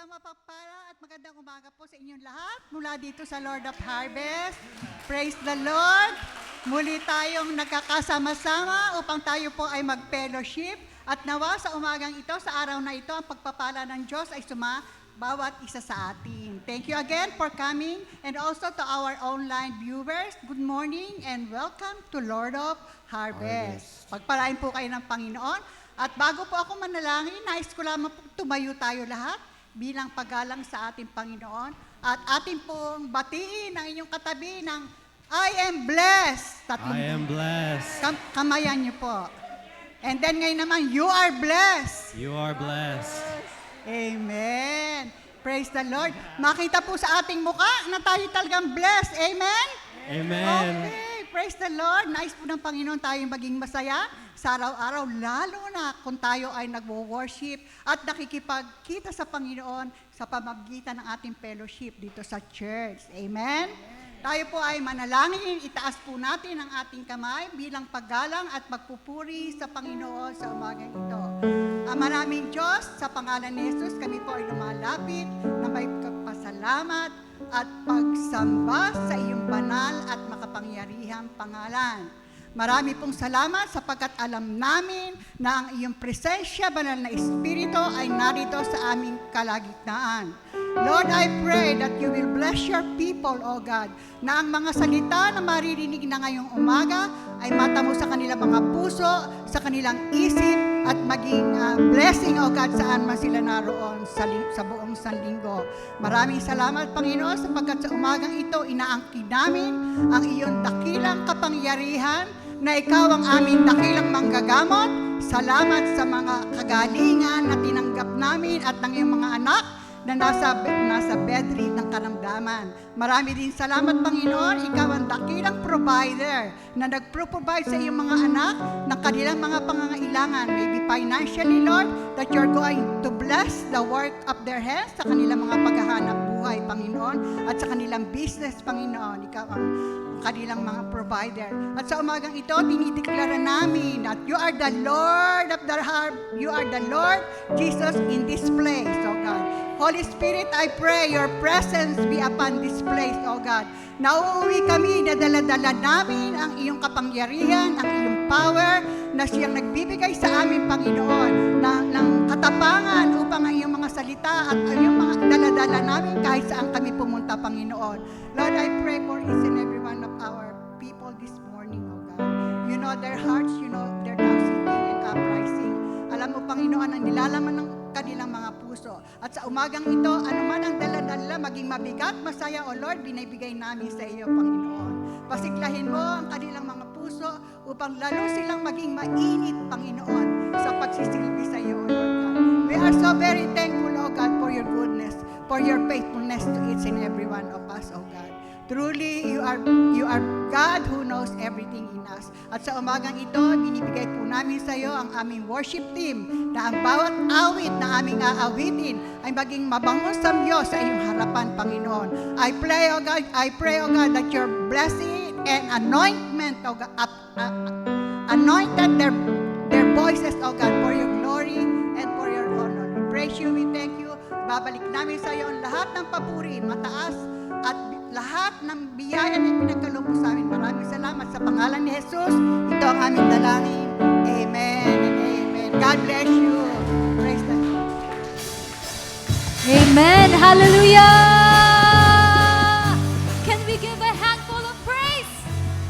Isang mapagpala at magandang umaga po sa inyong lahat mula dito sa Lord of Harvest. Praise the Lord! Muli tayong nagkakasama-sama upang tayo po ay mag-fellowship at nawa sa umagang ito, sa araw na ito, ang pagpapala ng Diyos ay bawat isa sa atin. Thank you again for coming and also to our online viewers. Good morning and welcome to Lord of Harvest. Pagpalain po kayo ng Panginoon. At bago po ako manalangin, nais ko lamang po tumayo tayo lahat bilang paggalang sa ating Panginoon at ating pong batiin ang inyong katabi ng I am blessed. I am blessed. Kamayan niyo po. And then ngayon naman, you are blessed. You are blessed. Amen. Praise the Lord. Makita po sa ating mukha na tayo talagang blessed. Amen? Amen. Okay. Praise the Lord. Nais po ng Panginoon tayong maging masaya sa araw-araw, lalo na kung tayo ay nagwo-worship at nakikipagkita sa Panginoon sa pamamagitan ng ating fellowship dito sa church. Amen? Tayo po ay manalangin, itaas po natin ang ating kamay bilang paggalang at magpupuri sa Panginoon sa umagang ito. Maraming Diyos, sa pangalan ni Jesus, kami po ay lumalapit na may pasalamat at pagsamba sa iyong banal at makapangyarihang pangalan. Marami pong salamat sapagkat alam namin na ang iyong presensya, banal na Espiritu ay narito sa aming kalagitnaan. Lord, I pray that you will bless your people, O God, na ang mga salita na maririnig na ngayong umaga ay matamo sa kanilang mga puso, sa kanilang isip, at maging blessing, O God, saan man sila naroon sa buong sanlinggo. Maraming salamat, Panginoon, sapagkat sa umagang ito, inaangkin namin ang iyong dakilang kapangyarihan na ikaw ang aming dakilang manggagamot. Salamat sa mga kagalingan na tinanggap namin at ng iyong mga anak na nasa bedrid ng karamdaman. Marami din salamat, Panginoon, ikaw ang dakilang provider na nagpro-provide sa iyong mga anak ng kanilang mga pangangailangan, maybe financially, Lord, that you're going to bless the work of their hands sa kanilang mga paghahanap buhay, Panginoon, at sa kanilang business, Panginoon. Ikaw ang kanilang mga provider. At sa umagang ito, dinideklara namin that you are the Lord of the harvest. You are the Lord Jesus in this place, oh God. Holy Spirit, I pray your presence be upon this place, oh God. Nauuwi kami na dala-dala namin ang iyong kapangyarihan, ang iyong power na siyang nagbibigay sa amin, Panginoon, ng katapangan upang ang iyong mga salita at ang iyong mga dala-dala namin kahit saan kami pumunta, Panginoon. Lord, I pray for each and every one of our people this morning, oh God. You know their hearts, you know their down sinking and uprising. Alam mo, Panginoon, ang nilalaman ng kanilang mga puso. At sa umagang ito, anuman ang dala-dala, maging mabigat, masaya, O Lord, binibigay namin sa iyo, Panginoon. Pasiglahin mo ang kanilang mga puso upang lalo silang maging mainit, Panginoon, sa pagsisilbi sa iyo, O Lord God. We are so very thankful, O God, for your goodness, for your faithfulness to each and every one of us, O God. Truly, you are God who knows everything in us. At sa umagang ito, binibigay po namin sa iyo ang aming worship team na ang bawat awit na aming aawitin ay maging mabango sa iyo sa iyong harapan, Panginoon. I pray, O God, that your blessing and anointment, O God, anointed their voices, O God, for your glory and for your honor. We praise you, we thank you. Babalik namin sa iyo ang lahat ng papuri, mataas, at lahat ng biyaya na pinagkaloob mo sa amin. Maraming salamat sa pangalan ni Jesus. Ito ang aming dalangin. Amen and amen. God bless you. Praise the Lord. Amen. Hallelujah. Can we give a handful of praise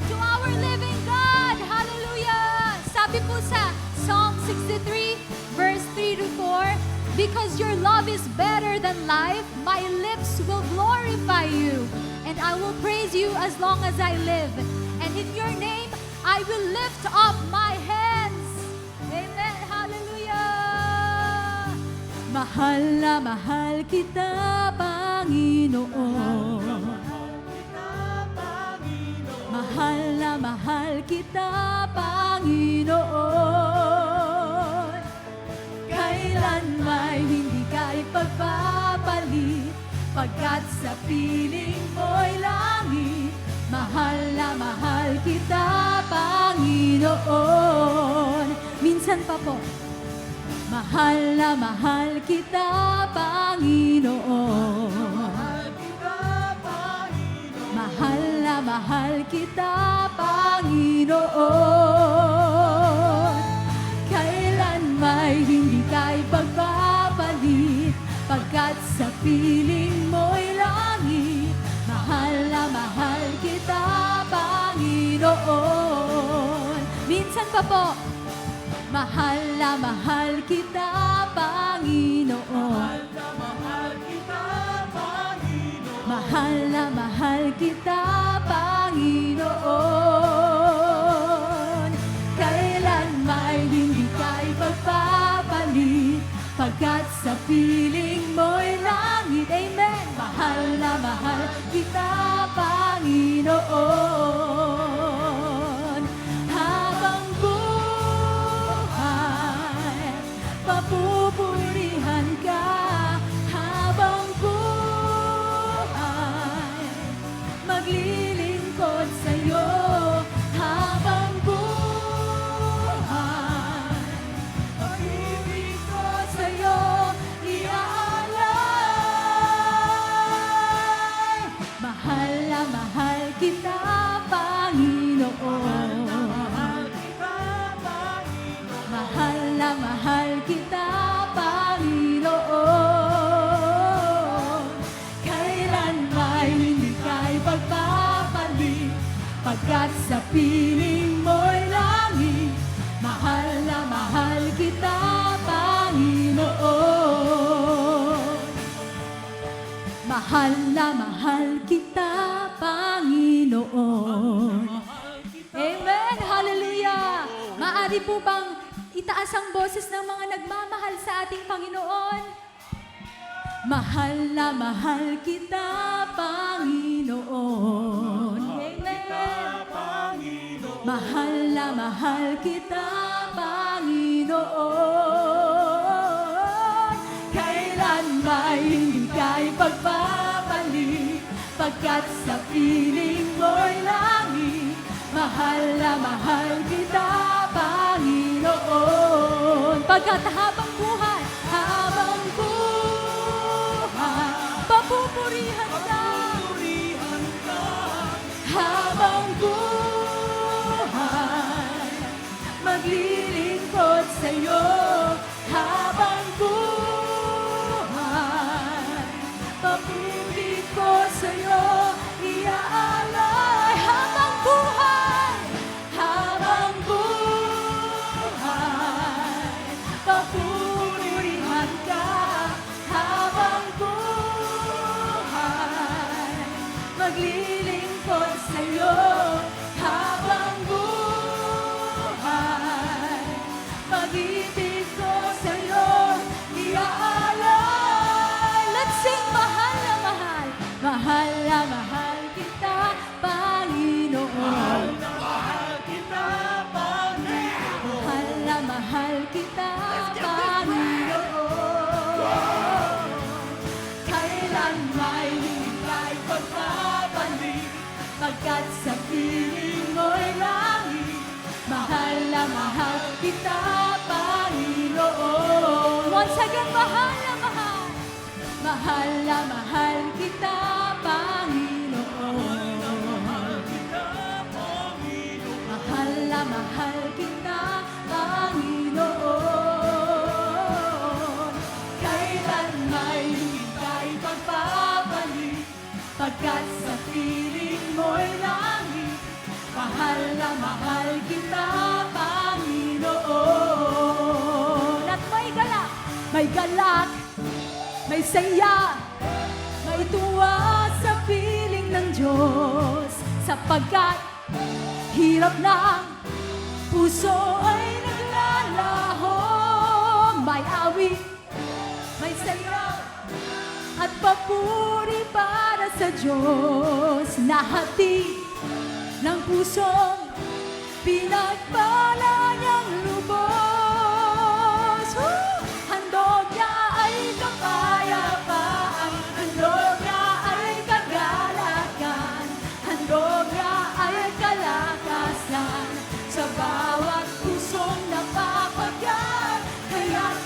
to our living God? Hallelujah. Sabi po sa Psalm 63 verse 3 to 4, because your love is better than life, my lips will glorify you, and I will praise you as long as I live. And in your name, I will lift up my hands. Amen. Hallelujah. Mahal na mahal kita, Panginoon. Mahal na mahal kita, Panginoon. Kailan may hindi ka ipagpapalit, pagkat sa piling mo'y langit. Mahal na mahal kita, Panginoon. Minsan pa po. Mahal na mahal kita, Panginoon. Mahal na mahal kita, Panginoon. Kailan may hindi ka ipagpapalit, pagkat sa piling mo'y langit. Mahal na mahal kita, Panginoon. Minsan pa po. Mahal na mahal kita, Panginoon. Mahal na mahal kita, Panginoon. Kailan may hindi ka ipagpapalit, pagkat sa piling mo'y langit. Amen. Mahal na mahal kita, Panginoon. Habang buhay, papupurihan ka. Habang buhay, maglilingkod sa'yo. Habang buhay, pag-ibig ko sa'yo iaalay. Mahal na mahal kita, Panginoon. Mahal na mahal kita, Panginoon. Kailan may hindi ka ipagpapalit, pagkat sa piling mo'y langit. Mahal na mahal kita, Panginoon. Mahal na mahal kita, Panginoon. Amen! Hallelujah! Maaari po bang itaas ang boses ng mga nagmamahal sa ating Panginoon? Mahal na mahal kita, Panginoon. Amen! Mahal na mahal kita, Panginoon. Kailan may hindi ka ipagpapalit, pagkat sa piling mo'y langit. Mahal na mahal kita, Panginoon. Pagkat habang buhay, papupurihan ka. Habang buhay, maglilingkod sa'yo. Habang buhay, papibig ko sa'yo iaalay. Habang buhay, papurihan ka. Habang buhay, maglilingkod sa'yo. Habang buhay, pag-ibig ko sa'yo iaalay. Let's sing mahal na mahal. Mahal na mahal kita, Panginoon. Mahal na mahal kita, Panginoon. Kailan may hindi ka ipagpapalit, pagkat sa piling mo'y langit. Mahal na mahal kita, Panginoon. Once again, mahal na mahal. Mahal na mahal kita, Panginoon. Mahal na mahal kita, Panginoon. Kailan may hindi ka ipagpapalit, pagkat sa piling mo'y langit. Mahal na mahal kita, Panginoon. At may galak, may saya, may tuwa sa piling ng Diyos, sapagkat hirap ng puso ay naglalaho. May awit, may saya, at papuri para sa Diyos, na hatid ng pusong pinagpala niyang lubos. Handog niya ay kapayapaan, handog niya ay kagalakan, handog niya ay kalakasan, sa bawat pusong napapagal. Kaya't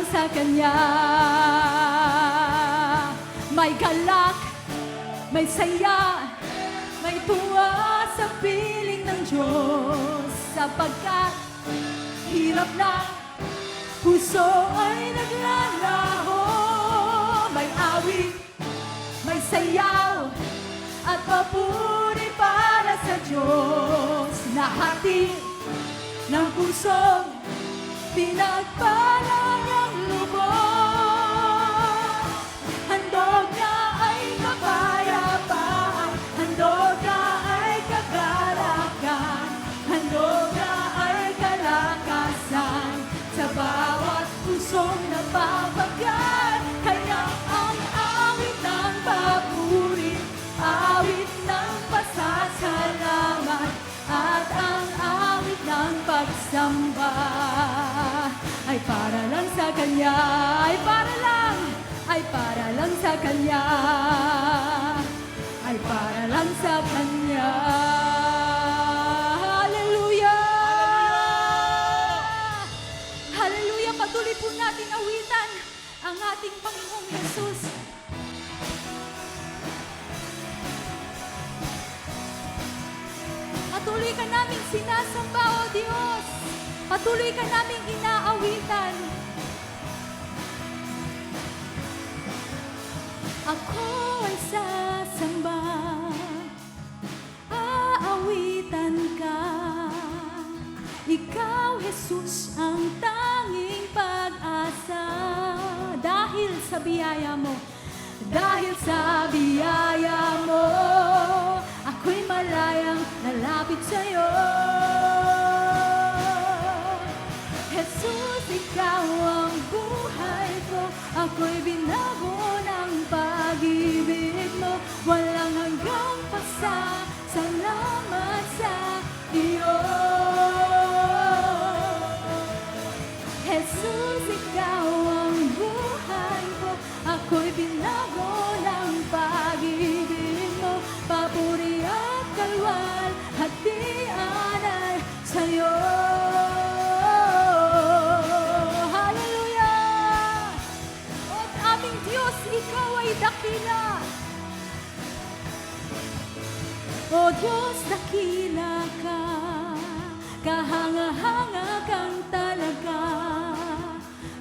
sa Kanya. May galak, may saya, may tuwa sa piling ng Diyos, sapagkat hirap na puso ay naglalaho. May awit, may sayaw, at papuri para sa Diyos, na hati ng pusong pinagpalang ang lubos. Handog na ay kapayapaan, handog na ay kagalakan, handog na ay kalakasan sa bawat pusong napapagal. Kaya ang awit ng papuri, awit ng pasasalamat, at ang awit ng pagsamba ay para lang sa Kanya, ay para lang sa Kanya, ay para lang sa Kanya. Hallelujah! Hallelujah! Patuloy po natin awitan ang ating Panginoong Jesus. Patuloy ka naming sinasamba, O Diyos. Patuloy ka naming inaawitan. Ako ay sasamba, aawitan ka. Ikaw, Jesus, ang tanging pag-asa. Dahil sa biyaya mo, dahil sa biyaya mo, ako'y malayang lalapit sa'yo. Jesus, ikaw ang buhay ko, ako'y binago ng pag-ibig mo. Walang hanggang pasasalamat sa iyo. Jesus, ikaw ang buhay ko, ako'y binago ng pag-ibig mo. Papuri at kalwal, hatian ay sa'yo. Hallelujah! O aming Diyos, ikaw ay dakila. O Diyos, dakila ka, kahanga-hanga kang talaga.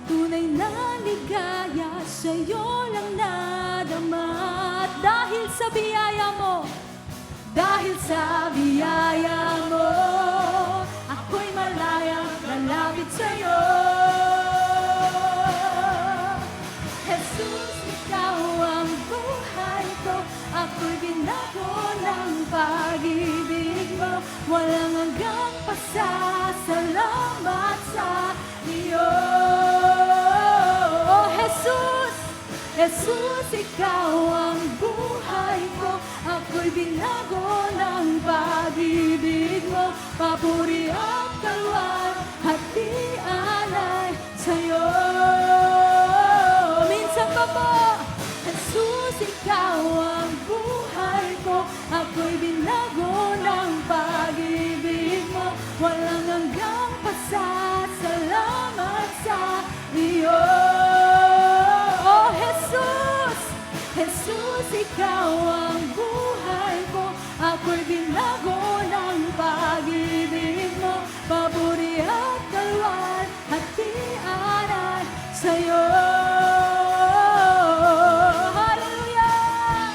Tunay na ligaya sa'yo lang nadama. At dahil sa biyaya mo, dahil sa biyaya mo, ako'y malayang lalapit sa'yo. Jesus, ikaw ang buhay ko, ako'y binago ng pag-ibig mo. Walang hanggang pasasalamat sa iyo. Oh, Jesus, Jesus, ikaw ang buhay ko, ako'y binago ng pag-ibig mo. Papuri at kalwal, hatian ay sa'yo. Minsan pa po, Jesus, ikaw ang buhay ko, ako'y binago ng pag-ibig mo. Walang hanggang pasasalamat sa iyo. Oh, Jesus, Jesus, ikaw ang buhay ko, ako'y binago ng pag-ibig mo. Papuri at kalwal, hatian ay sa'yo. Hallelujah!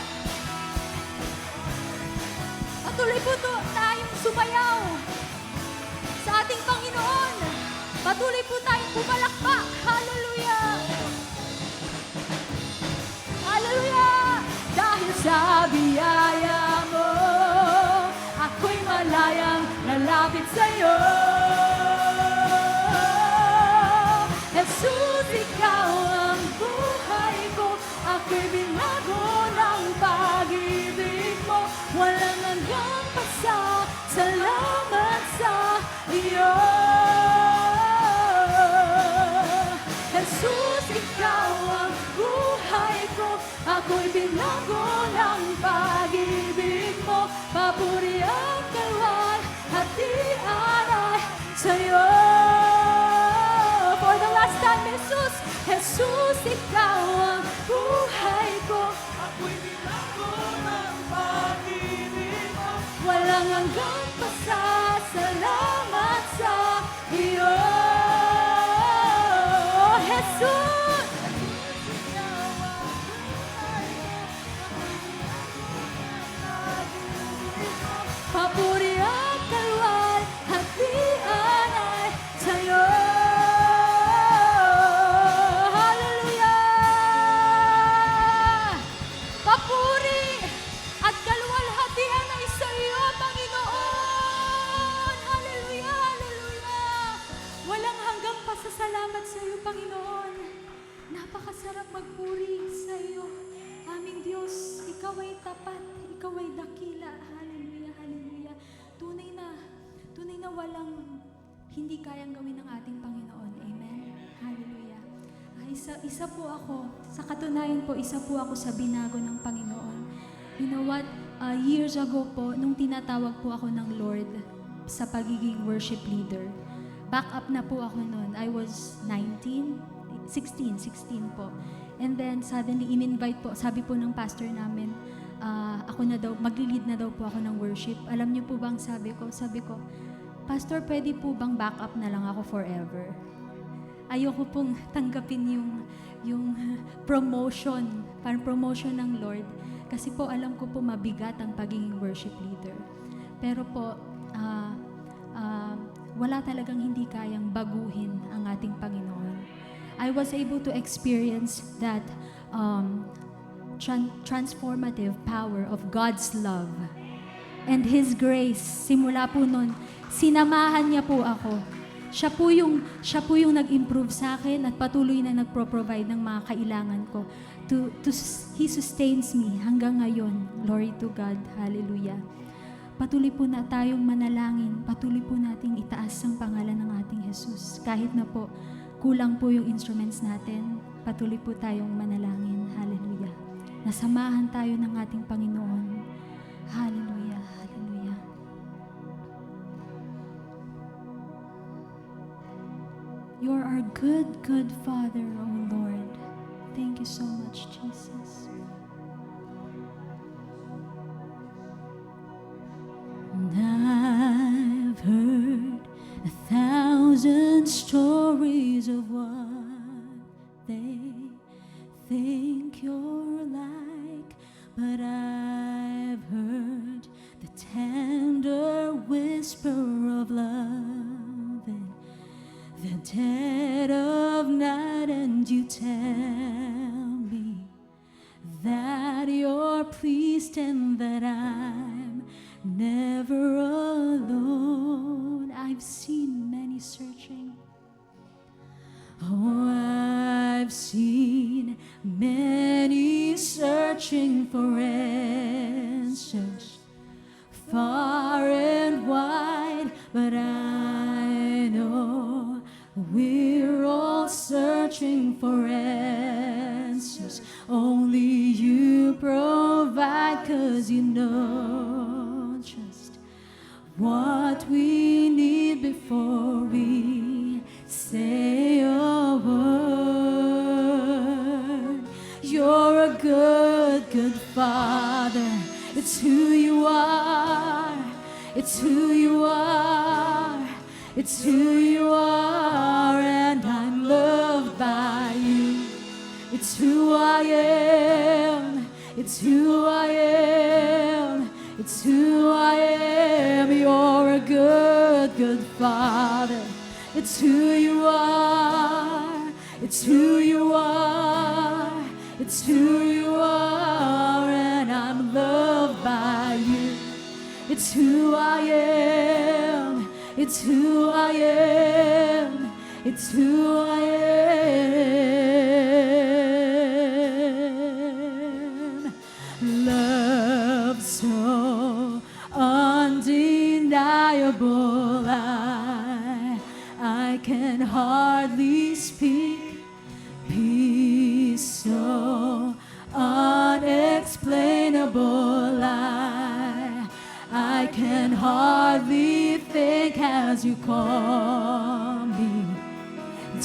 Patuloy po tayong sumayaw sa ating Panginoon. Patuloy po tayong pumalakpak. Hallelujah! Hallelujah! Dahil sa biyaya mo, ako'y malayang lalapit sa'yo. Jesus, ikaw ang buhay ko, ako'y binago ng pag-ibig mo. Walang hanggang pasasalamat sa iyo. Jesus, ikaw ang buhay ko, ako'y binago ng pag-ibig mo. Papuri at kalwal, hatian ay sa'yo. For the last time, Jesus, ikaw ang buhay ko. Ako'y nilako ng pag-ibig mo. Walang hanggang pasasalamat sa iyo. Jesus! Papuri at kalwalhatian ay sa'yo. Hallelujah! Papuri at kalwalhatian ay sa'yo, Panginoon. Hallelujah! Hallelujah! Walang hanggang pasasalamat sa'yo, Panginoon. Napakasarap magpuri sa'yo. Aming Diyos, Ikaw ay tapat, Ikaw ay dakila. Hallelujah, hallelujah. Tunay na walang hindi kayang gawin ng ating Panginoon. Amen. Hallelujah. Isa po ako, sa katunayan po, isa po ako sa binago ng Panginoon. You know what? Years ago po, nung tinatawag po ako ng Lord sa pagiging worship leader, back up na po ako noon. I was 16 po. And then suddenly in-invite po, sabi po ng pastor namin, ako na daw, mag-lead na daw po ako ng worship. Alam niyo po bang sabi ko, Pastor, pwede po bang back up na lang ako forever? Ayoko pong tanggapin yung promotion, parang promotion ng Lord. Kasi po alam ko po mabigat ang pagiging worship leader. Pero po, wala talagang hindi kayang baguhin ang ating Panginoon. I was able to experience that transformative power of God's love and His grace. Simula po nun, sinamahan niya po ako. Siya po yung nag-improve sa akin at patuloy na nagpro-provide ng mga kailangan ko. He sustains me hanggang ngayon. Glory to God. Hallelujah. Patuloy po na tayong manalangin. Patuloy po nating itaas ang pangalan ng ating Jesus. Kahit na po kulang po yung instruments natin, patuloy po tayong manalangin. Hallelujah. Nasamahan tayo ng ating Panginoon. Hallelujah. Hallelujah. You are our good, good Father, O Lord. Thank you so much, Jesus. And I've heard 1,000 stories of what they think you're like, but I've heard the tender whisper of love in the dead of night, and you tell me that you're pleased and that I'm never alone. I've seen many searching. Oh, I've seen many searching for answers far and wide, but I know we're all searching for answers. Only you provide, 'cause you know just what we need before we say a word. You're a good, good Father. It's who you are. It's who you are. It's who you are, and I'm loved by you. It's who I am. It's who I am. It's who I am. You're a good, good Father. It's who you are. It's who you are. It's who you are, and I'm loved by you. It's who I am. It's who I am. It's who I am. Love so undeniable, I can hardly speak. Peace so unexplainable, I can hardly think as you call me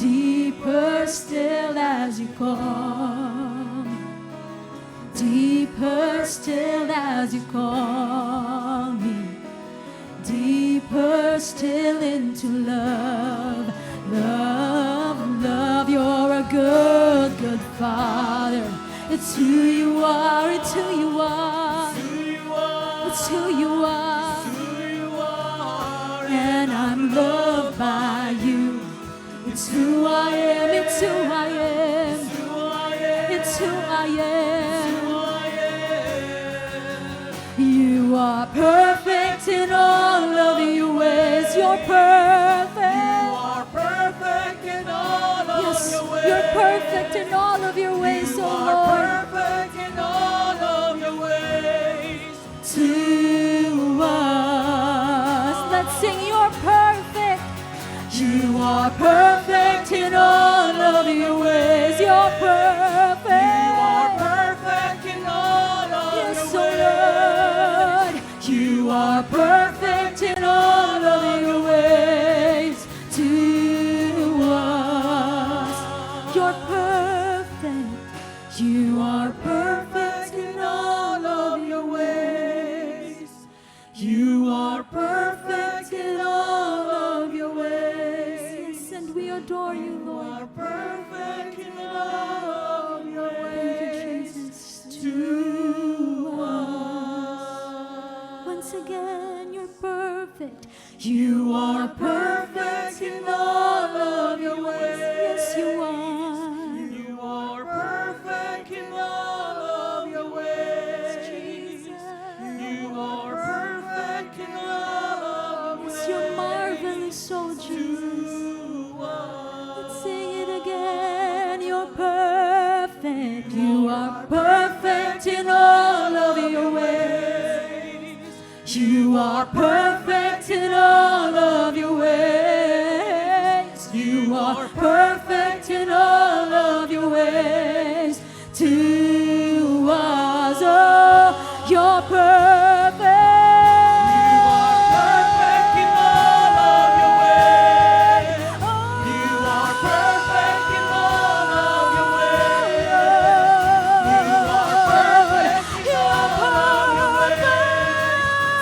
deeper still as you call me, deeper still as you call me, deeper still into love, love, love. You're a good, good Father. It's who you are, it's who you are, it's who you are, and I'm loved by you. It's who I am, it's who I am, it's who I am. You are perfect in all of your ways. You're perfect. Perfect in all of Yes, your ways. you're perfect in all of your ways, You oh are Lord. perfect in all of your ways. To us, let's sing. You're perfect. You are perfect in all of your ways. You're perfect. You are perfect in all of Yes, your oh ways. Lord. You are perfect in all of your ways. To us, you're perfect. You are perfect in all of your ways. You are perfect in all of your ways. Yes, and we adore you, Lord. Perfect in all of your Thank you, ways. Jesus. To Once again, you're perfect. You are perfect in all of your ways. Yes, you are. You are perfect in all of your ways. Jesus. You are perfect in all of your Yes, ways. you're marvelous, oh Jesus. Let's sing it again. You're perfect. You are perfect in all of your ways. You are perfect in all of your ways. You are perfect in all of your ways. To us, oh, you're perfect. Perfect in all of your ways. Oh, You are perfect in all of your ways. You are perfect in all of your ways.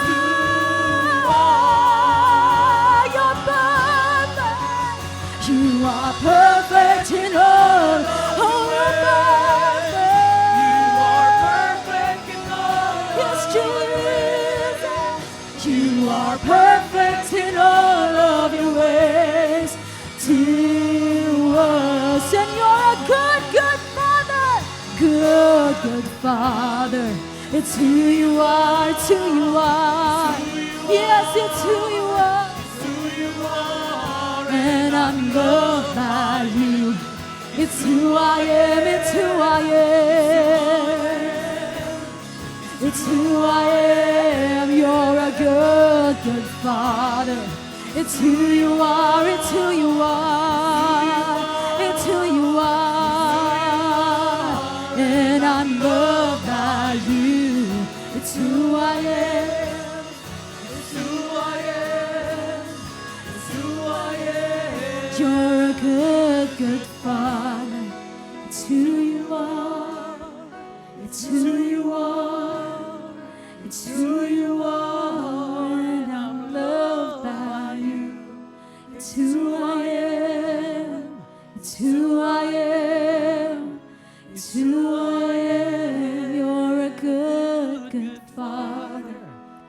To us. you're perfect. You are perfect in all. Oh, you're perfect. You are perfect in all of Yes, your ways. Jesus. You are perfect in all of your ways to us. And you're a good, good Father. Good, good Father. It's who you are, it's who you are. Yes, it's who you are. Who you are. And I'm loved by you. It's who I am, it's who I am. It's who I am. You're a good, good Father. It's who you are, it's who you are. It's who you are. And I'm loved by you. It's who I am. It's who I am. It's who I am. You're a good, good Father. It's who you are. It's who you are. It's who you are. And I'm loved by you. It's who I am. It's who I am. It's who I am. You're a good, good Father.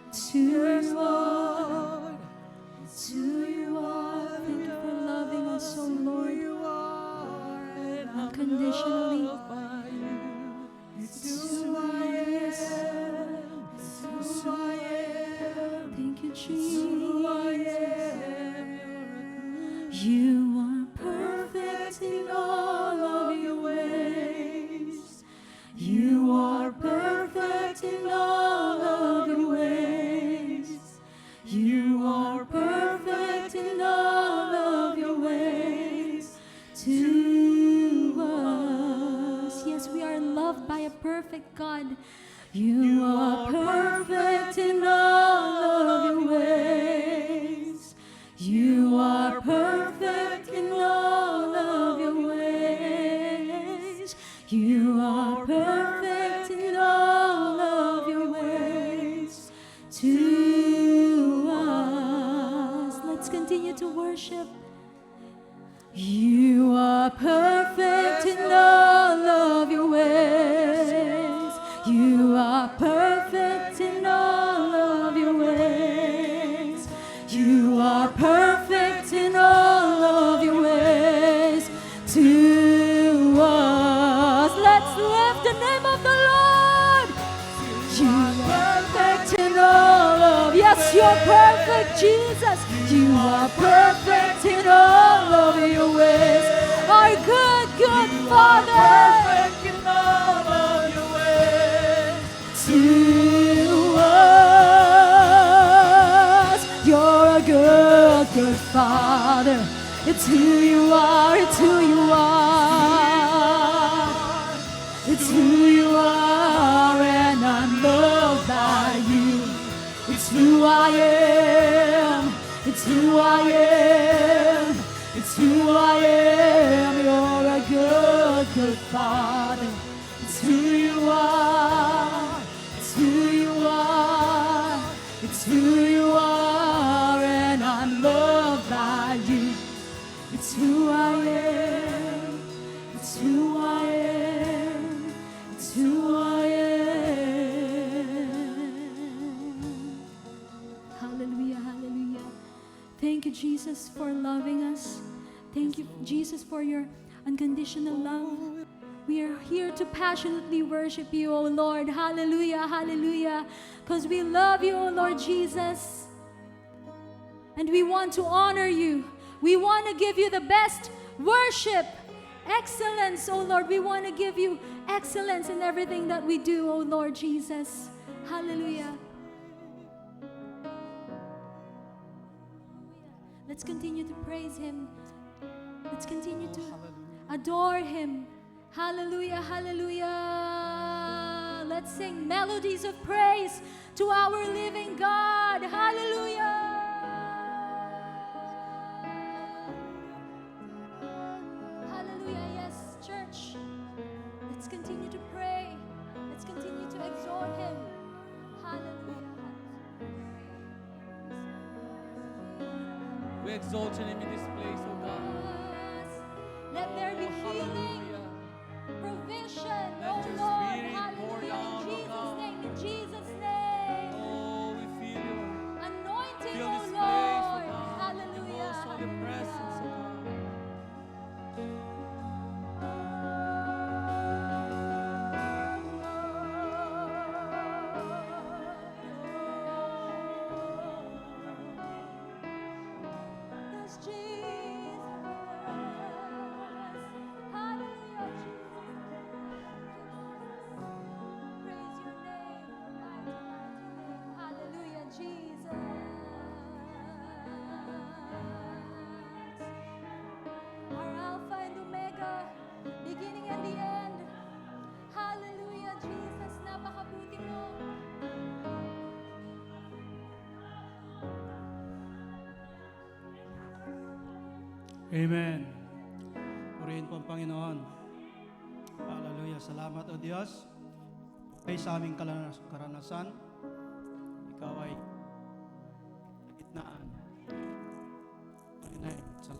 It's who you are. It's who you are. Thank you for loving us, oh Lord. Unconditionally. It's who I am. It's who I am. Thank you, Jesus. You are perfect in all of your ways. You are perfect in all of your ways. You are perfect in all of your ways to us. Yes, we are loved by a perfect God. You are perfect in all of your ways. to us. Let's continue to worship. You are perfect in all of your ways. You are perfect in all of your ways. You are perfect in all of your ways to us. Let's lift the name of the Lord. You are perfect in all of. Yes, you're perfect, Jesus. You are perfect in all of your ways. Our good, good Father. Perfect in all of your ways. To us, you're a good, good Father. It's who you are, it's who you are. It's who you are, and I'm loved by you. It's who I am, it's who I am, it's who I am. You're a good, good Father. It's who you are, it's who you are, it's who you are, and I'm loved by you. It's who I am, it's who I am, it's who I am. Hallelujah, hallelujah. Thank you, Jesus, for loving us. Thank you, Jesus, for your unconditional love. We are here to passionately worship you, O Lord. Hallelujah, hallelujah. Because we love you, O Lord Jesus. And we want to honor you. We want to give you the best worship. Excellence, O Lord. We want to give you excellence in everything that we do, O Lord Jesus. Hallelujah. Let's continue to praise Him. Let's continue to adore Him. Hallelujah, hallelujah. Let's sing melodies of praise to our living God. Hallelujah. Hallelujah, yes, church. Let's continue to pray. Let's continue to exalt Him. Hallelujah. We exalt your name in this place, oh God. Yes. Let there be healing, Hallelujah. provision, Let oh your Lord. spirit pour Hallelujah. down, In oh Jesus' God. name, in Jesus' name. Oh, we feel you. Anointing, Feel oh this place, oh Lord. God. Hallelujah. Your most holy presence, oh God. Yes, Jesus. Hallelujah, Jesus. Praise your name, mighty, mighty name. Hallelujah, Jesus. Our Alpha and Omega, beginning and the end. Hallelujah, Jesus. Napakabuti mo. Amen. Purihin po ang Panginoon. Hallelujah. Salamat o Diyos. Ay sa aming karanasan, ikaw ay gitnaan. Amen. Sa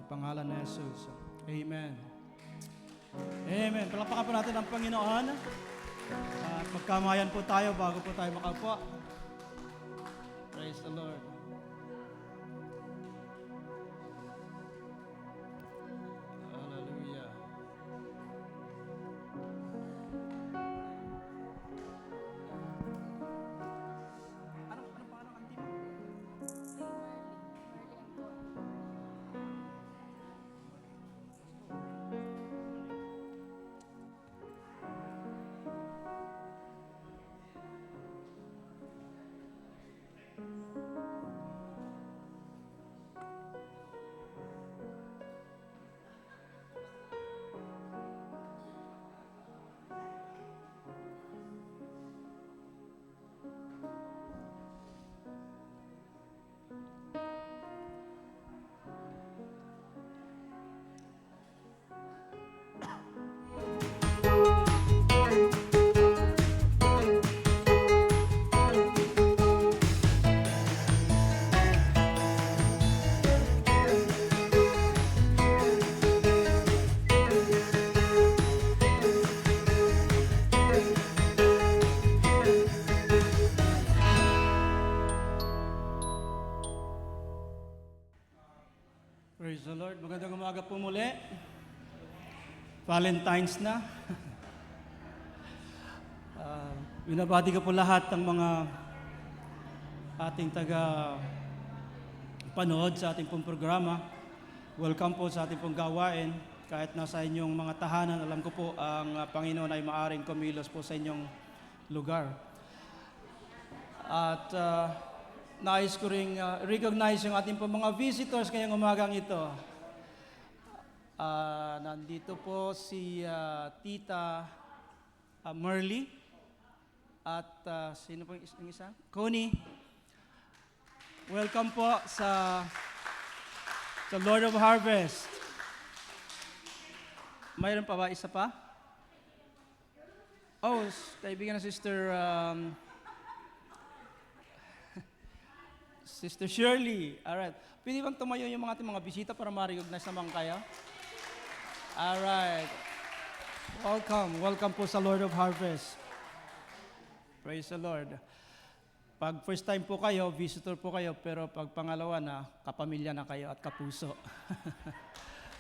pangalan ni Jesus. Amen. Amen. Palakpakan po natin ang Panginoon. At magkamayan po tayo bago po tayo makaupo. Praise the Lord. Hallelujah. Anong pangalan ng auntie mo? Praise the Lord. Magandang umaga po muli. Valentine's na. Binabati ko po lahat ng mga ating panood sa ating pong programa. Welcome po sa ating pong gawain. Kahit nasa inyong mga tahanan, alam ko po ang Panginoon ay maaring kumilos po sa inyong lugar. At nais ko ring recognize yung ating pong mga visitors ngayong umagang ito. Nandito po si Tita Merly at sino po yung isa? Connie. Welcome po sa Lord of Harvest. Mayroon pa ba? Isa pa? Oh, kaibigan na Sister Shirley. Alright. Pwede bang tumayo yung mga ating mga bisita para ma-recognize naman kayo? Alright. Welcome po sa Lord of Harvest. Praise the Lord. Pag first time po kayo, visitor po kayo, pero pag pangalawa na, kapamilya na kayo at kapuso.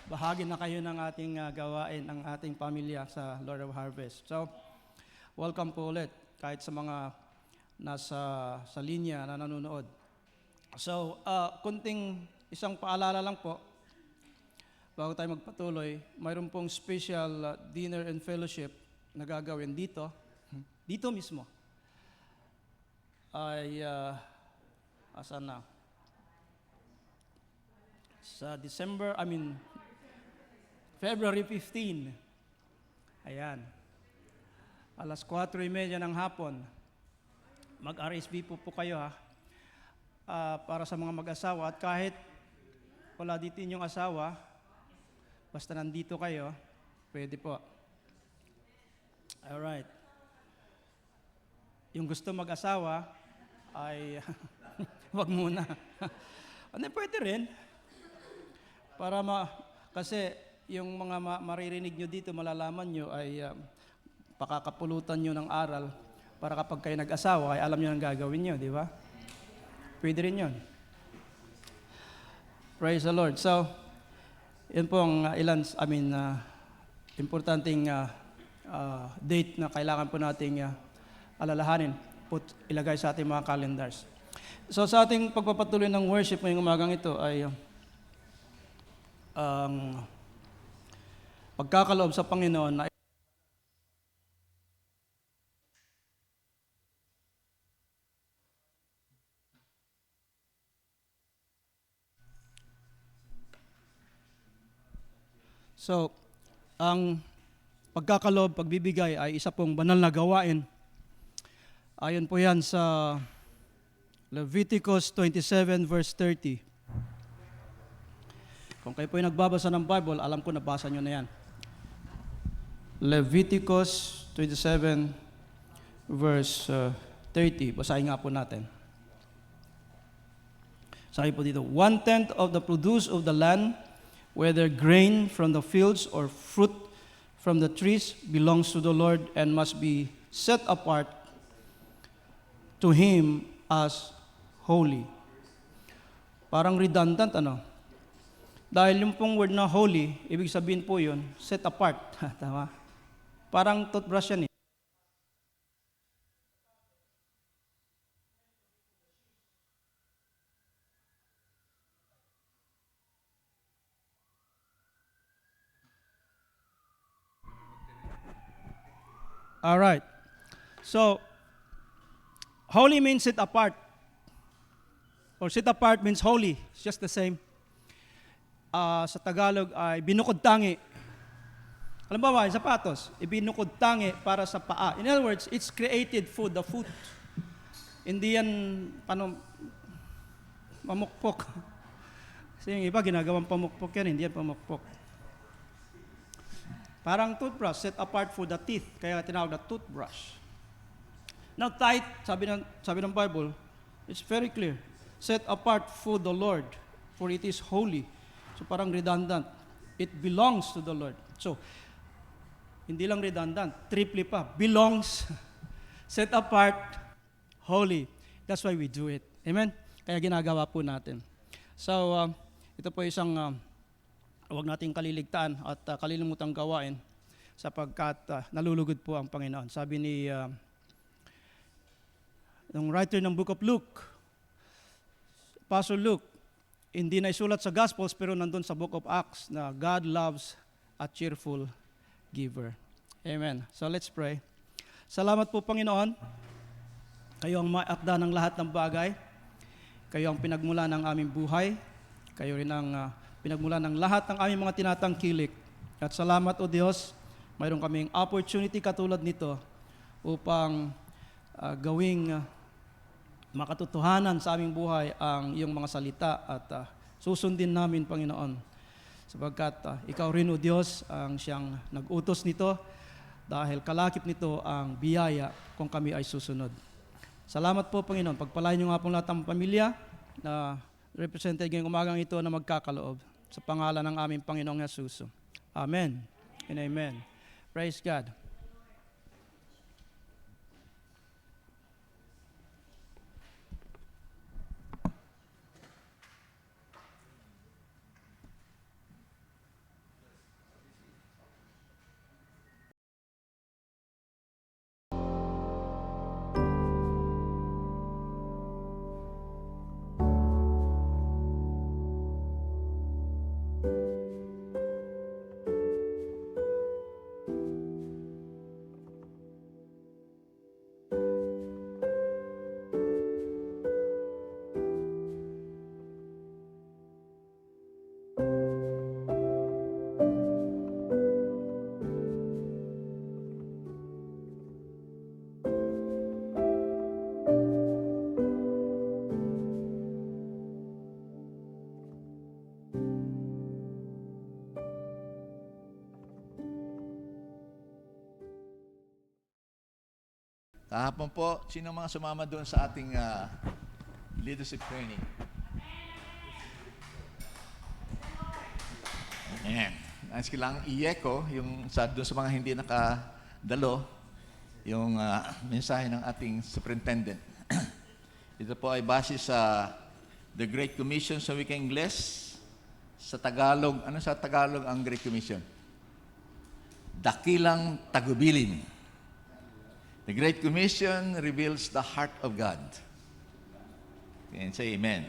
Bahagi na kayo ng ating gawain, ng ating pamilya sa Lord of Harvest. So, welcome po ulit, kahit sa mga nasa linya na nanonood. So, kunting isang paalala lang po, bago tayo magpatuloy, mayroon pong special dinner and fellowship na gagawin dito mismo. Ay, asan na? Sa February 15. Ayan. Alas 4:30 ng hapon. Mag-RSV po kayo ha. Para sa mga mag-asawa. At kahit wala dito inyong asawa, basta nandito kayo, pwede po. Alright. Yung gusto mag-asawa, ay wag muna. Ano, pwede rin. Kasi yung mga maririnig nyo dito, malalaman nyo ay pakakapulutan nyo ng aral para kapag kayo nag-asawa, ay alam nyo ang gagawin nyo, di ba? Pwede rin yun. Praise the Lord. So, yun po ang importanteng date na kailangan po nating alalahanin, ilagay sa ating mga calendars. So, sa ating pagpapatuloy ng worship ngayong umagang ito ay pagkakaloob sa Panginoon na So, ang pagkakaloob, pagbibigay ay isa pong banal na gawain. Ayon po yan sa Leviticus 27 verse 30. Kung kayo po yung nagbabasa ng Bible, alam ko nabasa nyo na yan. Leviticus 27 verse 30. Basahin nga po natin. Sabi po dito, 1/10 of the produce of the land, whether grain from the fields or fruit from the trees, belongs to the Lord and must be set apart to Him as holy. Parang redundant, ano? Dahil yung pong word na holy, ibig sabihin po yun, set apart. Tama? Parang toothbrush yan eh. Alright. So, holy means set apart. Or set apart means holy. It's just the same. Sa Tagalog ay binukod tangi. Alam ba yung sapatos? Ibinukod tangi para sa paa. In other words, it's created food, the foot. Hindi yan, pamukpok. Kasi yung iba, ginagawang pamukpok yan, hindi yan pamukpok. Parang toothbrush, set apart for the teeth. Kaya tinawag na toothbrush. Now, tithe, sabi ng Bible, it's very clear. Set apart for the Lord, for it is holy. So parang redundant. It belongs to the Lord. So, hindi lang redundant, triple pa. Belongs, set apart, holy. That's why we do it. Amen? Kaya ginagawa po natin. So, ito po isang huwag nating kaliligtaan at kalilimutang gawain sapagkat nalulugod po ang Panginoon. Sabi ni ng writer ng Book of Luke, Apostle Luke, hindi na isulat sa Gospels pero nandun sa Book of Acts na God loves a cheerful giver. Amen. So let's pray. Salamat po, Panginoon. Kayo ang maakda ng lahat ng bagay. Kayo ang pinagmula ng aming buhay. Kayo rin ang pinagmula ng lahat ng aming mga tinatangkilik. At salamat, O Diyos, mayroon kaming opportunity katulad nito upang gawing makatotohanan sa aming buhay ang iyong mga salita at susundin namin, Panginoon. Sapagkat ikaw rin, O Diyos, ang siyang nag-utos nito dahil kalakip nito ang biyaya kung kami ay susunod. Salamat po, Panginoon. Pagpalain niyo nga po lahat ng pamilya na represented ngayong umagang ito na magkakaloob. Sa pangalan ng aming Panginoong Jesus. Amen and amen. Praise God. Kahapon po, sino mga sumama doon sa ating leadership training? Ayan. Nais ko lang i-echo yung doon sa mga hindi nakadalo, yung mensahe ng ating superintendent. Ito po ay base sa The Great Commission sa wikang Ingles. Sa Tagalog, ano sa Tagalog ang Great Commission? Dakilang tagubilin. The Great Commission reveals the heart of God. And say amen.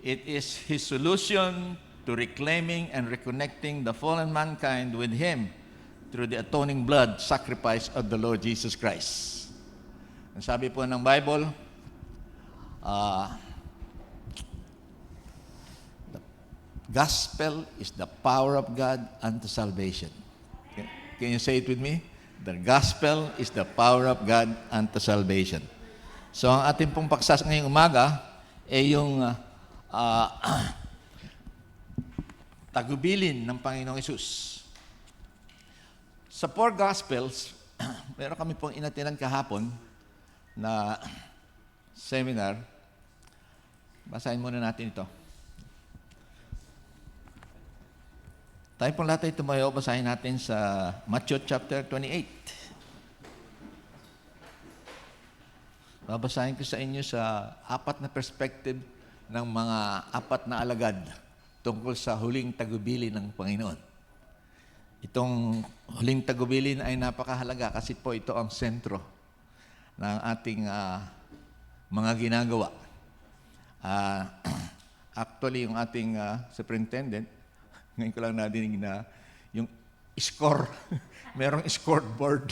It is His solution to reclaiming and reconnecting the fallen mankind with Him through the atoning blood sacrifice of the Lord Jesus Christ. Ang sabi po ng Bible, the gospel is the power of God unto salvation. Can you say it with me? The gospel is the power of God unto salvation. So ang ating pong paksas ngayong umaga ay yung tagubilin ng Panginoong Hesus. Sa 4 Gospels, meron kami pong inatinan kahapon na seminar. Basahin muna natin ito. Tayo pong lahat ay tumayo, basahin natin sa Matthew chapter 28. Babasahin ko sa inyo sa 4 na perspective ng mga 4 na alagad tungkol sa huling tagubilin ng Panginoon. Itong huling tagubilin ay napakahalaga kasi po ito ang sentro ng ating mga ginagawa. Actually, yung ating superintendent, ngayon ko lang nadinig na yung score, merong scoreboard.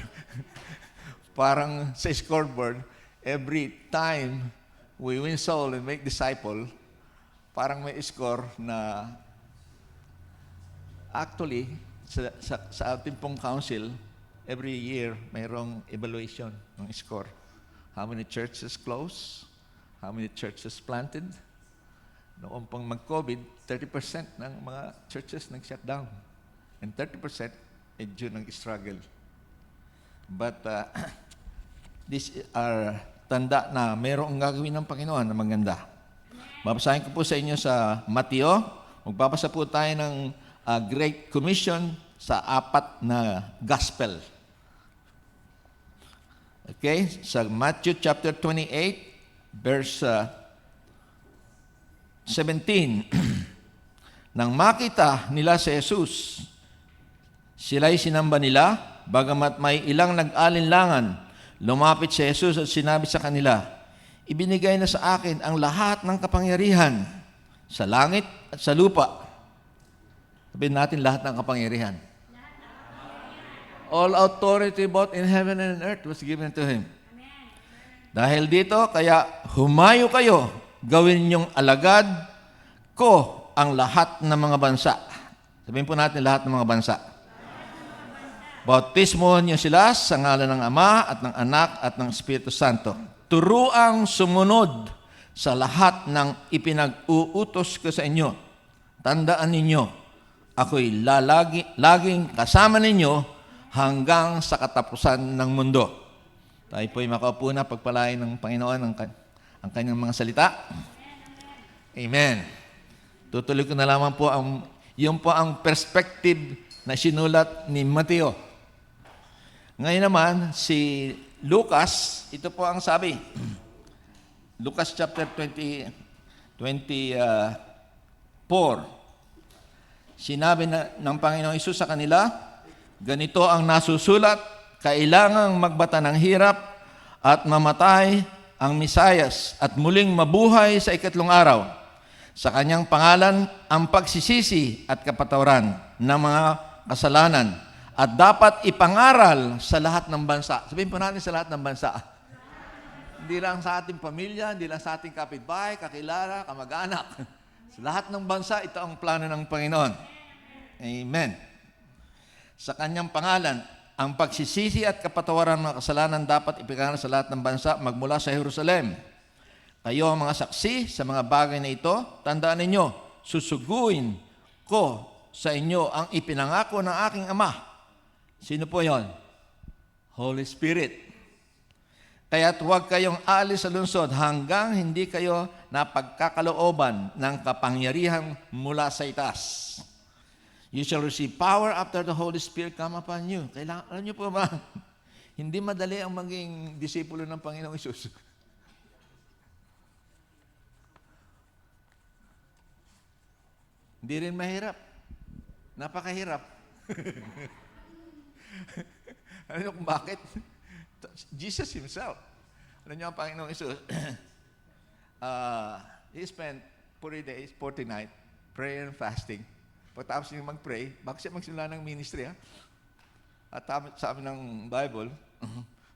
Parang sa scoreboard, every time we win soul and make disciple, parang may score na actually, sa ating pong council, every year, mayroong evaluation ng score. How many churches closed? How many churches planted? Noong pang mag-COVID, 30% ng mga churches nag-shutdown. And 30% ay due ng struggle. But these are tanda na mayroong gagawin ng Panginoon na maganda. Babasahin ko po sa inyo sa Mateo. Magbabasa po tayo ng Great Commission sa 4 na Gospel. Okay? Sa Matthew chapter 28, verse 17. Nang makita nila si Jesus, sila'y sinamba nila, bagamat may ilang nag-alinlangan, lumapit si Jesus at sinabi sa kanila, ibinigay na sa akin ang lahat ng kapangyarihan sa langit at sa lupa. Sabihin natin lahat ng kapangyarihan. All authority both in heaven and on earth was given to Him. Dahil dito, kaya humayo kayo, gawin niyong alagad ko ang lahat ng mga bansa. Sabihin po natin lahat ng mga bansa. Bautismohan niyo sila sa ngalan ng Ama at ng Anak at ng Espiritu Santo. Turuang sumunod sa lahat ng ipinag-uutos ko sa inyo. Tandaan ninyo, ako'y laging kasama ninyo hanggang sa katapusan ng mundo. Tayo po'y makaupo na, pagpalain ng Panginoon ang kanyang mga salita. Amen. Tutuloy ko na lamang po yung po ang perspective na sinulat ni Mateo. Ngayon naman, si Lucas, ito po ang sabi. Lucas chapter 24. Sinabi ng Panginoong Hesus sa kanila, ganito ang nasusulat, kailangang magbata ng hirap at mamatay ang Misayas at muling mabuhay sa ikatlong araw. Sa kanyang pangalan ang pagsisisi at kapatawaran ng mga kasalanan at dapat ipangaral sa lahat ng bansa. Sabihin po natin sa lahat ng bansa. Hindi lang sa ating pamilya, hindi lang sa ating kapitbahay, kakilala, kamag-anak. Sa lahat ng bansa, ito ang plano ng Panginoon. Amen. Sa kanyang pangalan, ang pagsisisi at kapatawaran ng mga kasalanan dapat ipingaral sa lahat ng bansa magmula sa Jerusalem. Kayo ang mga saksi sa mga bagay na ito. Tandaan ninyo, susuguin ko sa inyo ang ipinangako ng aking Ama. Sino po yon? Holy Spirit. Kaya't huwag kayong alis sa lungsod hanggang hindi kayo napagkakalooban ng kapangyarihan mula sa itaas. You shall receive power after the Holy Spirit come upon you. Alam niyo po ba, hindi madali ang maging disipulo ng Panginoong Hesus. Hindi rin mahirap. Napakahirap. Alam niyo kung bakit? Jesus Himself. Alam niyo ang Panginoong Hesus, He spent 40 days, 40 nights, prayer and fasting. Pagkatapos niya mag-pray, bakit siya magsimula ng ministry, ha? At sabi ng Bible,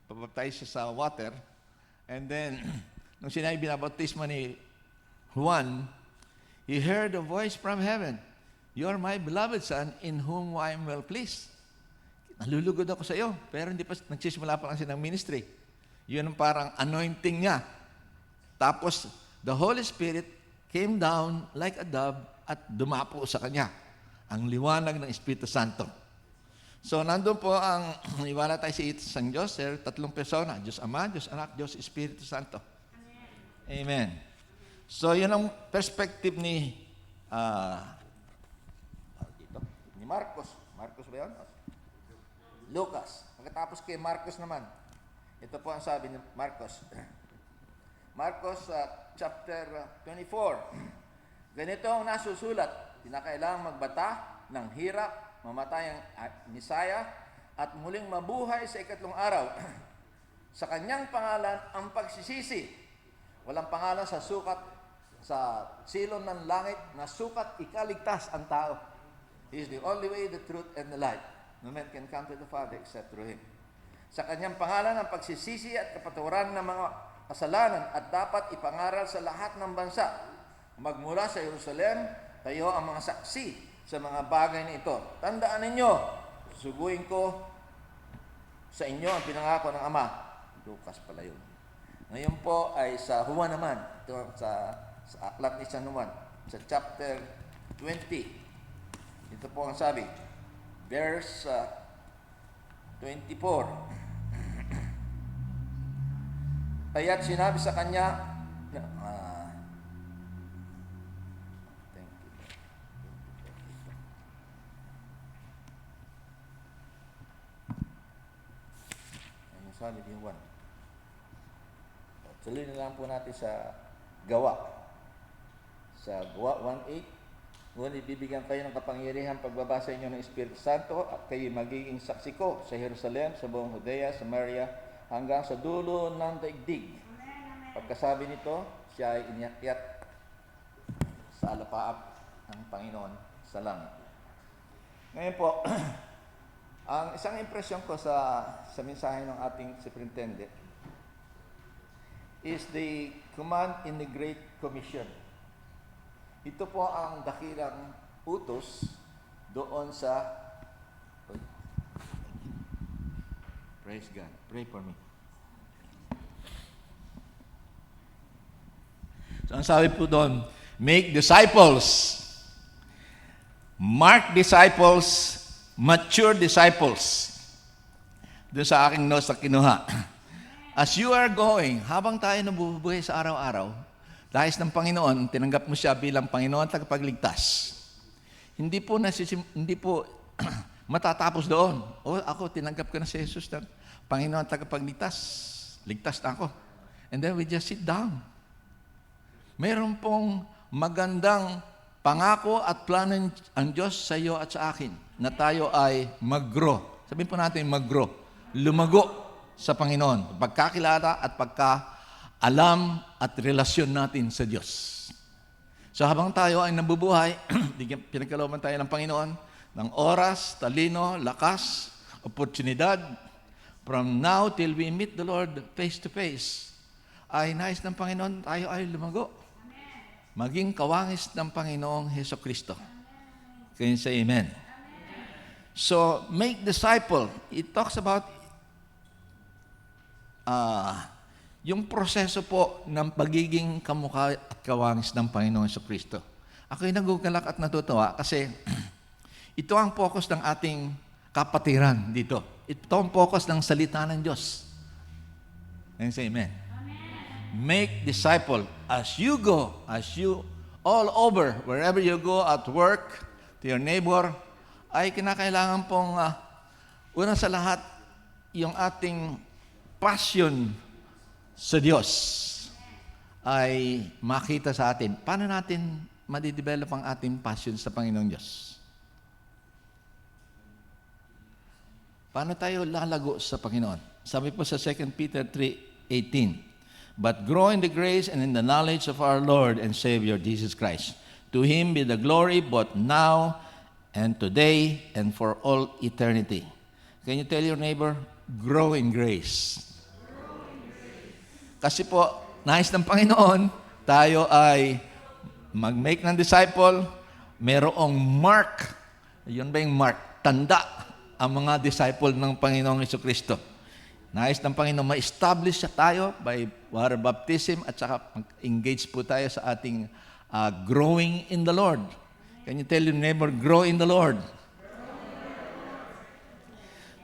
papaptay siya sa water, and then, nung sinabi binabautismo ni Juan, he heard a voice from heaven, "You are my beloved Son, in whom I am well pleased." Nalulugod ako sa iyo, pero hindi pa, nagsisimula pa lang siya ng ministry. Yun ang parang anointing niya. Tapos, the Holy Spirit came down like a dove at dumapo sa kanya. Ang liwanag ng Espiritu Santo. So, nandun po ang iwala tayo sa isang Diyos, tatlong persona, Diyos Ama, Diyos Anak, Diyos Espiritu Santo. Amen. So, yun ang perspective ni Marcos. Marcos ba yun? Lucas. Pagkatapos kay Marcos naman, ito po ang sabi ni Marcos. Marcos chapter 24. Ganito ang nasusulat. Kinakailangang magbata ng hirap, mamatay ang Misaya, at muling mabuhay sa ikatlong araw. Sa kanyang pangalan ang pagsisisi. Walang pangalan sa sukat, sa silong ng langit, na sukat ikaligtas ang tao. He is the only way, the truth, and the light. No man can come to the Father except through Him. Sa kanyang pangalan ang pagsisisi at kapatawaran ng mga kasalanan at dapat ipangaral sa lahat ng bansa. Magmula sa Jerusalem, kayo ang mga saksi sa mga bagay na ito. Tandaan ninyo, susuguin ko sa inyo ang pinangako ng Ama. Lucas pala yun. Ngayon po ay sa Juan naman. Ito sa aklat ni San Juan. Sa chapter 20. Ito po ang sabi. Verse 24. Kaya't sinabi sa kanya, sabi ni Juan. Tuloy na lang po natin sa Gawa. Sa Gawa 1:8. Ngunit bibigyan kayo ng kapangyarihan pagbaba sa inyo ng Espiritu Santo at kayo magiging saksi ko sa Jerusalem, sa buong Judea, Samaria, hanggang sa dulo ng daigdig. Pagkasabi nito, siya ay iniakyat sa alapaap ng Panginoon sa langit. Ngayon po, ang isang impresyon ko sa mensahe ng ating superintendent is the command in the Great Commission. Ito po ang dakilang utos doon sa... Praise God. Pray for me. So, ang sabi po doon, make disciples, mark disciples, mature disciples. Doon sa aking notes na kinuha. As you are going, habang tayo nabubuhay sa araw-araw, dahil ng Panginoon, tinanggap mo siya bilang Panginoon at tagapagligtas. Hindi po matatapos doon. O ako, tinanggap ko na si Jesus na Panginoon at tagapagligtas. Ligtas na ako. And then we just sit down. Mayroon pong magandang pangako at plano ang Diyos sa iyo at sa akin na tayo ay mag-grow. Sabihin po natin mag-grow. Lumago sa Panginoon. Pagkakilala at pagka-alam at relasyon natin sa Diyos. So habang tayo ay nabubuhay, pinagkalooban tayo ng Panginoon ng oras, talino, lakas, oportunidad, from now till we meet the Lord face to face, ay nais ng Panginoon tayo ay lumago. Maging kawangis ng Panginoong Hesukristo. Can you say amen? So, make disciple. It talks about yung proseso po ng pagiging kamukha at kawangis ng Panginoong Hesukristo. Ako'y nagugalak at natutuwa kasi ito ang focus ng ating kapatiran dito. Ito ang focus ng salita ng Diyos. Can you say amen? Make disciple as you go, all over, wherever you go, at work, to your neighbor, ay kinakailangan pong, una sa lahat, yung ating passion sa Diyos ay makita sa atin. Paano natin madidevelop ang ating passion sa Panginoong Diyos? Paano tayo lalago sa Panginoon? Sabi po sa 2 Peter 3:18, but grow in the grace and in the knowledge of our Lord and Savior Jesus Christ. To Him be the glory both now and today and for all eternity. Can you tell your neighbor, grow in grace? Kasi po, nais ng Panginoon, tayo ay mag-make ng disciple, merong mark. Yun ba yung mark? Tanda ang mga disciple ng Panginoong Hesukristo. Nais ng Panginoon, ma-establish siya tayo by water baptism at saka engage po tayo sa ating growing in the Lord. Can you tell your neighbor, grow in the Lord?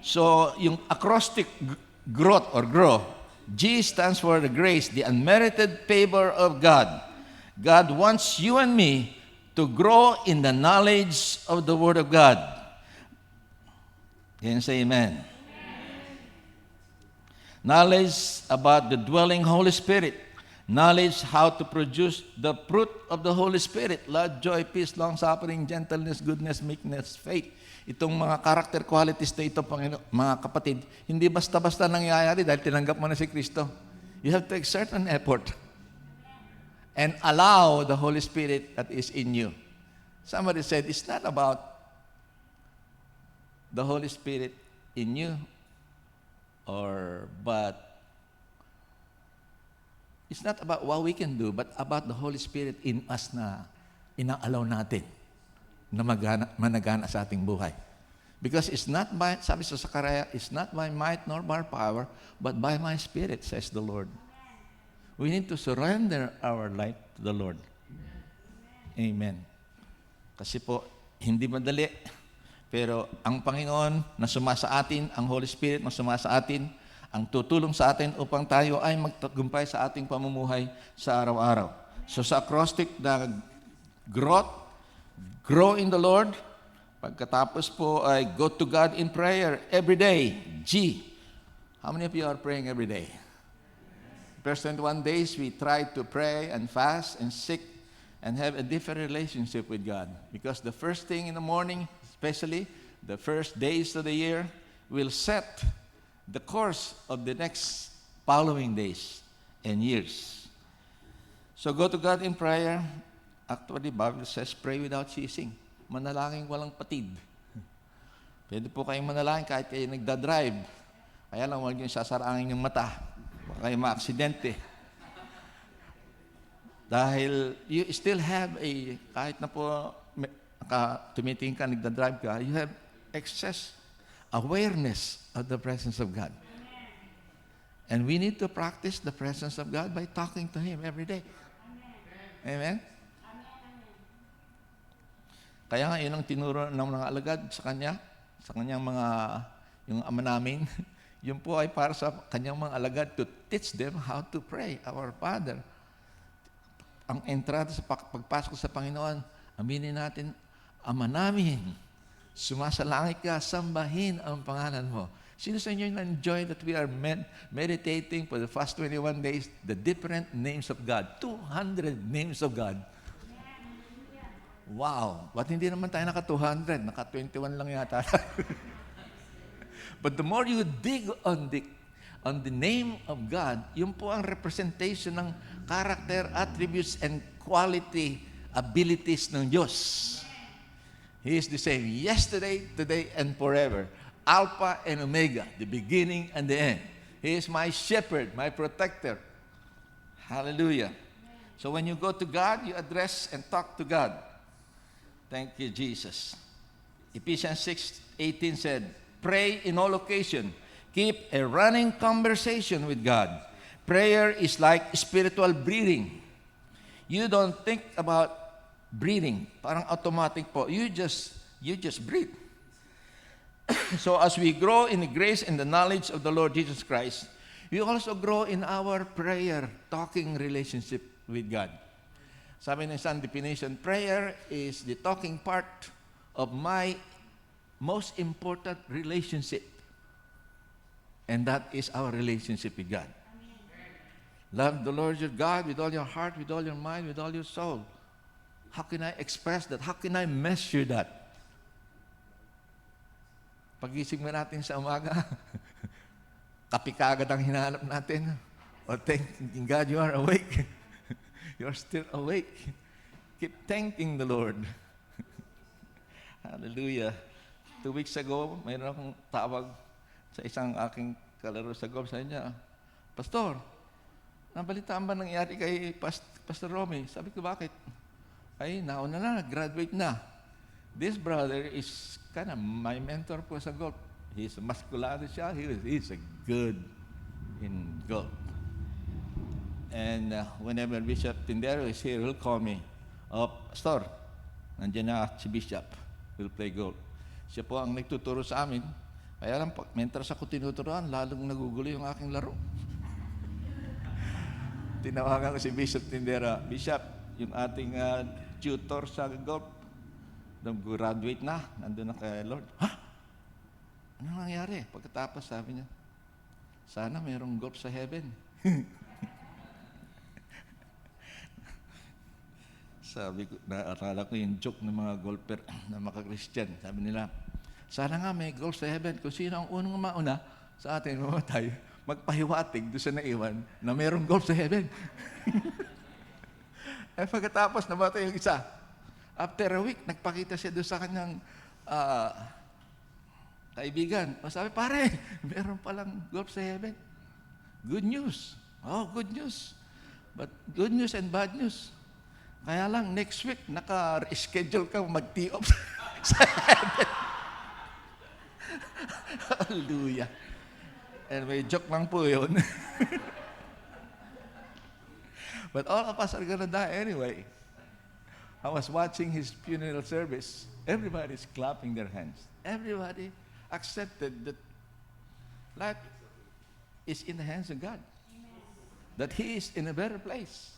So, yung acrostic growth or grow, G stands for the grace, the unmerited favor of God. God wants you and me to grow in the knowledge of the Word of God. Can you say amen? Knowledge about the dwelling Holy Spirit. Knowledge how to produce the fruit of the Holy Spirit. Love, joy, peace, long-suffering, gentleness, goodness, meekness, faith. Itong mga character qualities na ito, mga kapatid, hindi basta-basta nangyayari dahil tinanggap mo na si Kristo. You have to exert an effort and allow the Holy Spirit that is in you. Somebody said, it's not about the Holy Spirit in you, but it's not about what we can do, but about the Holy Spirit in us na inaalaw natin na managana sa ating buhay. Because it's not by, sabi sa Sakaraya, it's not by might nor by power, but by my Spirit, says the Lord. We need to surrender our life to the Lord. Amen. Kasi po, hindi madali, pero ang Panginoon na sumasa atin, ang Holy Spirit na sumasa atin, ang tutulong sa atin upang tayo ay magtagumpay sa ating pamumuhay sa araw-araw. So sa acrostic na growth, grow in the Lord. Pagkatapos po ay go to God in prayer every day. G. How many of you are praying every day? First 21 days, we try to pray and fast and seek and have a different relationship with God. Because the first thing in the morning, especially the first days of the year, will set the course of the next following days and years. So go to God in prayer. Actually, Bible says, pray without ceasing. Manalangin walang patid. Pwede po kayong manalangin kahit kayo nagdadrive. Kaya lang, huwag yung sasarangin yung mata. Baka kayo ma-aksidente. Dahil you still have kahit na po tumitingin ka, nagdadrive ka, you have excess awareness of the presence of God. And we need to practice the presence of God by talking to Him every day. Amen? Kaya nga, yun ang tinuro ng mga alagad sa Kanya, sa Kanyang mga, yung ama namin, yun po ay para sa Kanyang mga alagad to teach them how to pray, our Father. Ang entrada sa pagpasok sa Panginoon, aminin natin, Ama namin, sumasalangit ka, sambahin ang pangalan mo. Sino sa inyo na-enjoy that we are meditating for the past 21 days the different names of God? 200 names of God. Wow! Ba't hindi naman tayo naka-200? Naka-21 lang yata. But the more you dig on the name of God, yun po ang representation ng character, attributes, and quality, abilities ng Diyos. He is the same yesterday, today, and forever. Alpha and Omega, the beginning and the end. He is my shepherd, my protector. Hallelujah. So when you go to God, you address and talk to God. Thank you, Jesus. Ephesians 6:18 said, pray in all occasion. Keep a running conversation with God. Prayer is like spiritual breathing. You don't think about breathing. Parang automatic po. You just breathe. So as we grow in the grace and the knowledge of the Lord Jesus Christ, we also grow in our prayer, talking relationship with God. Sabi ng isang definition, prayer is the talking part of my most important relationship. And that is our relationship with God. Love the Lord your God with all your heart, with all your mind, with all your soul. How can I express that? How can I measure that? Pagising mo natin sa umaga, kape kaagad ang hinahanap natin. O thanking God you are awake. You are still awake. Keep thanking the Lord. Hallelujah. 2 weeks ago, mayroon akong tawag sa isang aking kalaro sa golf. Sabi niya, Pastor, nabalitaan ba nangyari kay Pastor Romy? Sabi ko, bakit? Ay, nauna na, graduate na. This brother is kind of my mentor po sa golf. He's a musculado siya. He's a good in golf. And whenever Bishop Tindero is here, he'll call me. Oh, Pastor, nandiyan na si Bishop. We'll play golf. Siya po ang nagtuturo sa amin. Kaya lang, mentors ako tinuturuan, lalong nagugulo yung aking laro. Tinawagan ko si Bishop Tindera, Bishop, yung ating tutor sa golf, nag-graduate na, nandun na kay Lord. Ha? Ano nangyari? Pagkatapos sabi niya, sana mayroong golf sa heaven. Sabi ko, naarala ko yung joke ng mga golfer na maka-Christian. Sabi nila, sana nga may golf sa heaven. Kung sino ang unang mauna sa atin mamatay, magpahiwatig doon sa naiwan na mayroong golf sa heaven. Eh pagkatapos, namatay yung isa. After a week, nagpakita siya doon sa kanyang kaibigan. Sabi, pare, meron palang golf sa heaven. Good news. Oh, good news. But good news and bad news. Kaya lang, next week, naka-schedule ka mag-tee off sa heaven. Hallelujah. And may joke lang po yun. But all of us are gonna die anyway. I was watching his funeral service. Everybody's clapping their hands. Everybody accepted that life is in the hands of God. That He is in a better place.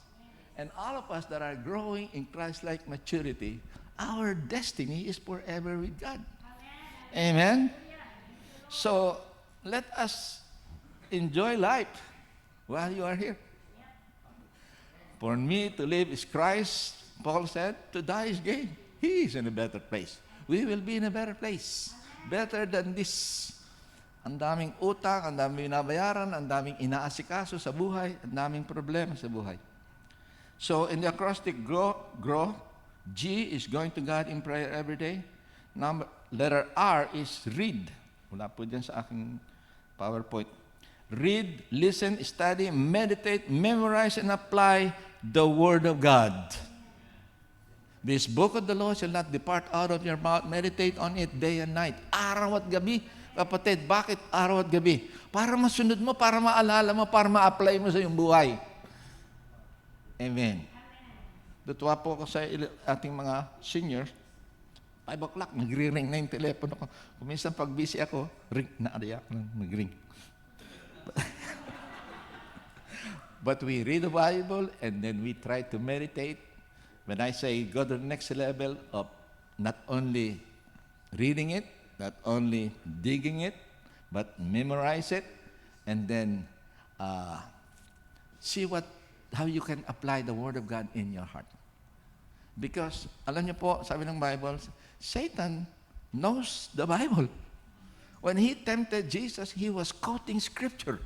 And all of us that are growing in Christ-like maturity, our destiny is forever with God. Amen? So, let us enjoy life while you are here. For me, to live is Christ, Paul said, to die is gain. He is in a better place. We will be in a better place. Better than this. Ang daming utang, ang daming binabayaran, ang daming inaasikaso sa buhay, ang daming problema sa buhay. So, in the acrostic grow, G is going to God in prayer every day. Letter R is read. Wala po dyan sa aking PowerPoint. Read, listen, study, meditate, memorize, and apply the Word of God. This book of the law shall not depart out of your mouth. Meditate on it day and night. Araw at gabi. Kapatid, bakit araw at gabi? Para masunod mo, para maalala mo, para ma-apply mo sa iyong buhay. Amen. Natuwa po ako sa ating mga seniors. 5 o'clock, nagre-ring na yung telepono ko. Kung minsan pag busy ako, ring, naadiyak lang, nag-ring. But we read the Bible and then we try to meditate. When I say go to the next level of not only reading it, not only digging it, but memorize it, and then see how you can apply the Word of God in your heart. Because, alam niyo po, sabi ng Bible, Satan knows the Bible. When he tempted Jesus, he was quoting Scripture.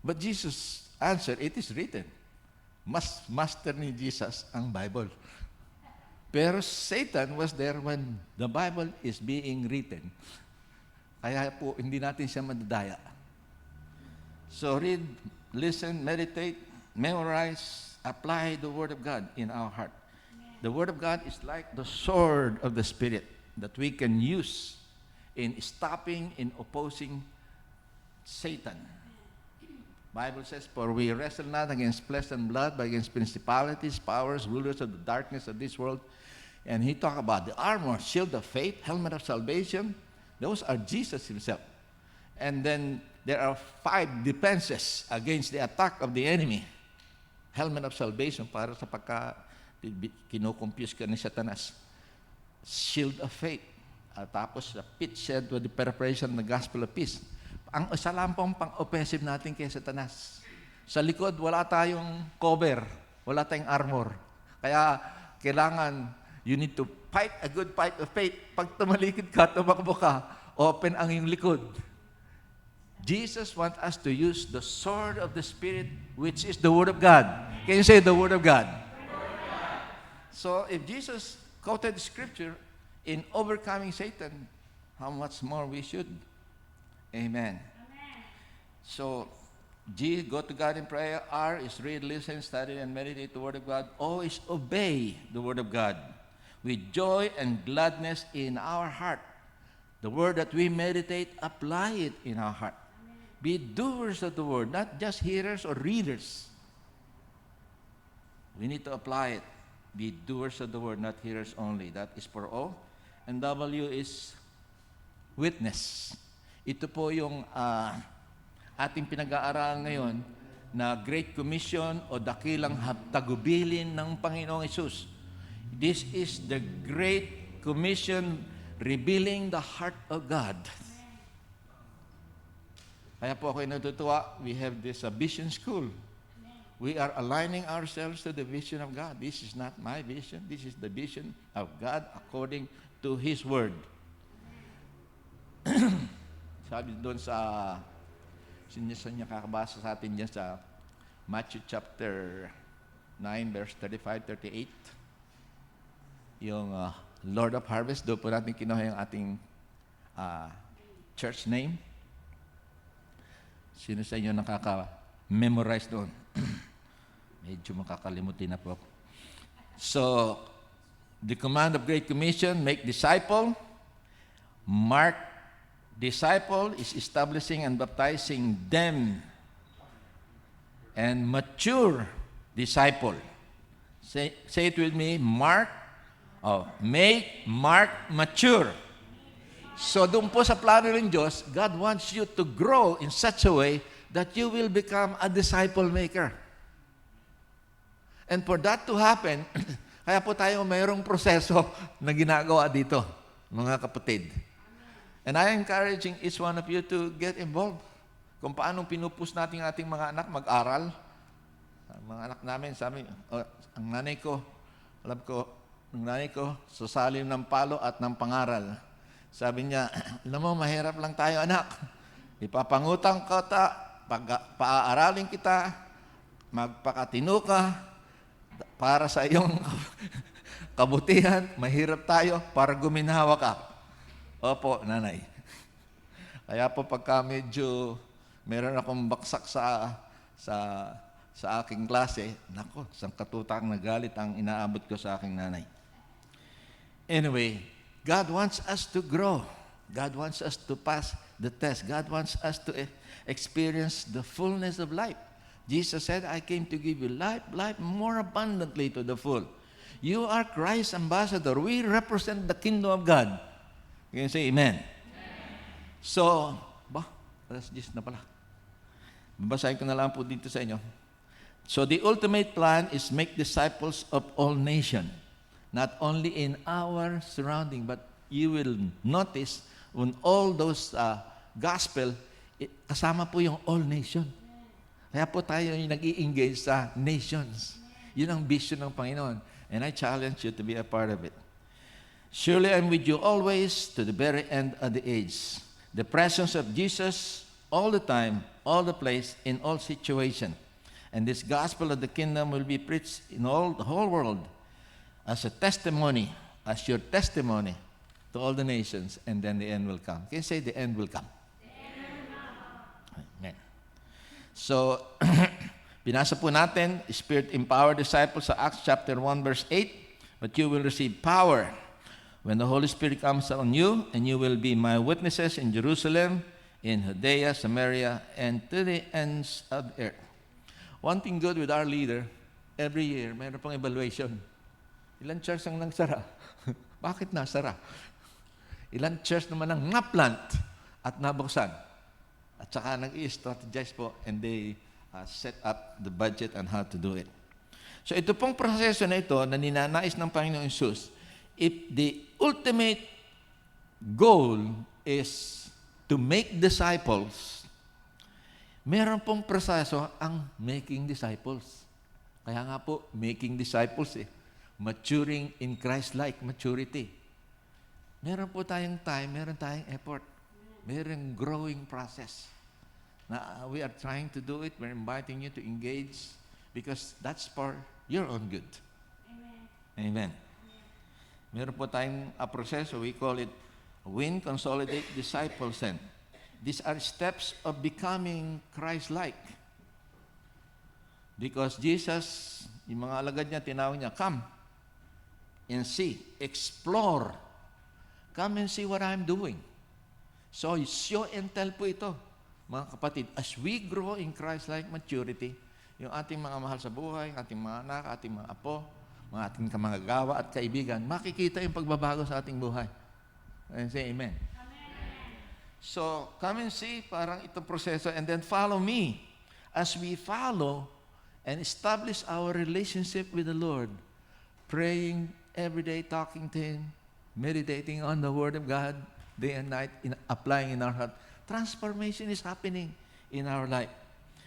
But Jesus answered, it is written. Mas master ni Jesus ang Bible. Pero Satan was there when the Bible is being written. Kaya po, hindi natin siya madadaya. So read, listen, meditate, memorize, apply the Word of God in our heart. The Word of God is like the sword of the Spirit that we can use in stopping, in opposing Satan. Bible says, for we wrestle not against flesh and blood, but against principalities, powers, rulers of the darkness of this world. And he talked about the armor, shield of faith, helmet of salvation. Those are Jesus himself. And then there are 5 defenses against the attack of the enemy. Helmet of salvation, para sa pagka kinocompuse ka ni Satanas. Shield of faith. Tapos the pit shed with the preparation of the gospel of peace. Ang isa lang pong pang-offensive natin kay Satanas. Sa likod, wala tayong cover, wala tayong armor. Kaya, kailangan, you need to fight a good fight of faith. Pag tumalikid ka, tumakbo ka, open ang iyong likod. Jesus wants us to use the sword of the Spirit, which is the Word of God. Can you say the Word of God? So, if Jesus quoted Scripture in overcoming Satan, how much more we should? Amen. So, G, go to God in prayer. R is read, listen, study, and meditate the Word of God. O is obey the Word of God with joy and gladness in our heart. The Word that we meditate, apply it in our heart. Be doers of the Word, not just hearers or readers. We need to apply it. Be doers of the Word, not hearers only. That is for O. And W is witness. Ito po yung ating pinag-aaralan ngayon na Great Commission o dakilang tagubilin ng Panginoong Hesus. This is the Great Commission revealing the heart of God. Kaya po ako'y natutuwa, we have this vision school. We are aligning ourselves to the vision of God. This is not my vision. This is the vision of God according to His Word. Sabi doon sa niya kakabasa sa atin dyan sa Matthew chapter 9, verse 35-38. Yung Lord of Harvest, doon po natin kinuha yung ating church name. Sino sa inyo nakaka-memorize doon? Medyo makakalimutin na po ako. So, the command of Great Commission, make disciple, mark disciple is establishing and baptizing them, and mature disciple. Say it with me, make, mark, mature. So doon po sa plano ng Diyos, God wants you to grow in such a way that you will become a disciple maker. And for that to happen, kaya po tayo mayroong proseso na ginagawa dito, mga kapatid. And I am encouraging each one of you to get involved. Kung paano pinupus natin ating mga anak mag-aral. Ang mga anak namin, sabi, ang nanay ko, alam ko, ang nanay ko, susalim ng palo at ng pangaral. Sabi niya, alam mo, mahirap lang tayo, anak. Ipapangutang ka paaaralin kita, magpakatino ka, para sa iyong kabutihan, mahirap tayo para guminhawa ka. Opo, nanay. Kaya po pagka medyo meron akong baksak sa aking klase, nako, isang katutang na galit ang inaabot ko sa aking nanay. Anyway, God wants us to grow. God wants us to pass the test. God wants us to experience the fullness of life. Jesus said, I came to give you life, life more abundantly to the full. You are Christ's ambassador. We represent the kingdom of God. You can say amen. So, alas 10 na pala. Babasahin ko na lang po dito sa inyo. So, the ultimate plan is make disciples of all nations. Not only in our surrounding, but you will notice on all those gospel, kasama po yung all nation. Kaya po tayo yung nag-i-engage sa nations. Yun ang vision ng Panginoon. And I challenge you to be a part of it. Surely I'm with you always to the very end of the age. The presence of Jesus all the time, all the place, in all situation. And this gospel of the kingdom will be preached in all the whole world as a testimony, as your testimony to all the nations, and then the end will come. Can you say the end will come? Amen. So, binasa po natin, Spirit-empowered disciples sa Acts chapter 1, verse 8, but you will receive power when the Holy Spirit comes on you, and you will be my witnesses in Jerusalem, in Judea, Samaria, and to the ends of the earth. One thing good with our leader, every year, mayroon pong evaluation. Ilan church ang nagsara? Bakit nasara? Ilan church naman ang naplant at nabuksan? At saka nag-i-strategize po, and they set up the budget on how to do it. So ito pong proseso na ito na ninanais ng Panginoong Hesus, if the ultimate goal is to make disciples, meron pong proseso ang making disciples. Kaya nga po, making disciples maturing in Christ-like maturity. Meron po tayong time, meron tayong effort, meron growing process. Na we are trying to do it, we're inviting you to engage because that's for your own good. Amen. Amen. Meron po tayong proseso, we call it Win, Consolidate, Disciple, Send. These are steps of becoming Christ-like. Because Jesus, yung mga alagad niya, tinawag niya, come and see, explore. Come and see what I'm doing. So, show and tell po ito, mga kapatid, as we grow in Christ-like maturity, yung ating mga mahal sa buhay, ating mga anak, ating mga apo, mga ating kamangagawa at kaibigan, makikita yung pagbabago sa ating buhay. And say amen. So, come and see, parang itong proseso, and then follow me. As we follow and establish our relationship with the Lord, praying every day, talking to Him, meditating on the Word of God, day and night, applying in our heart, transformation is happening in our life.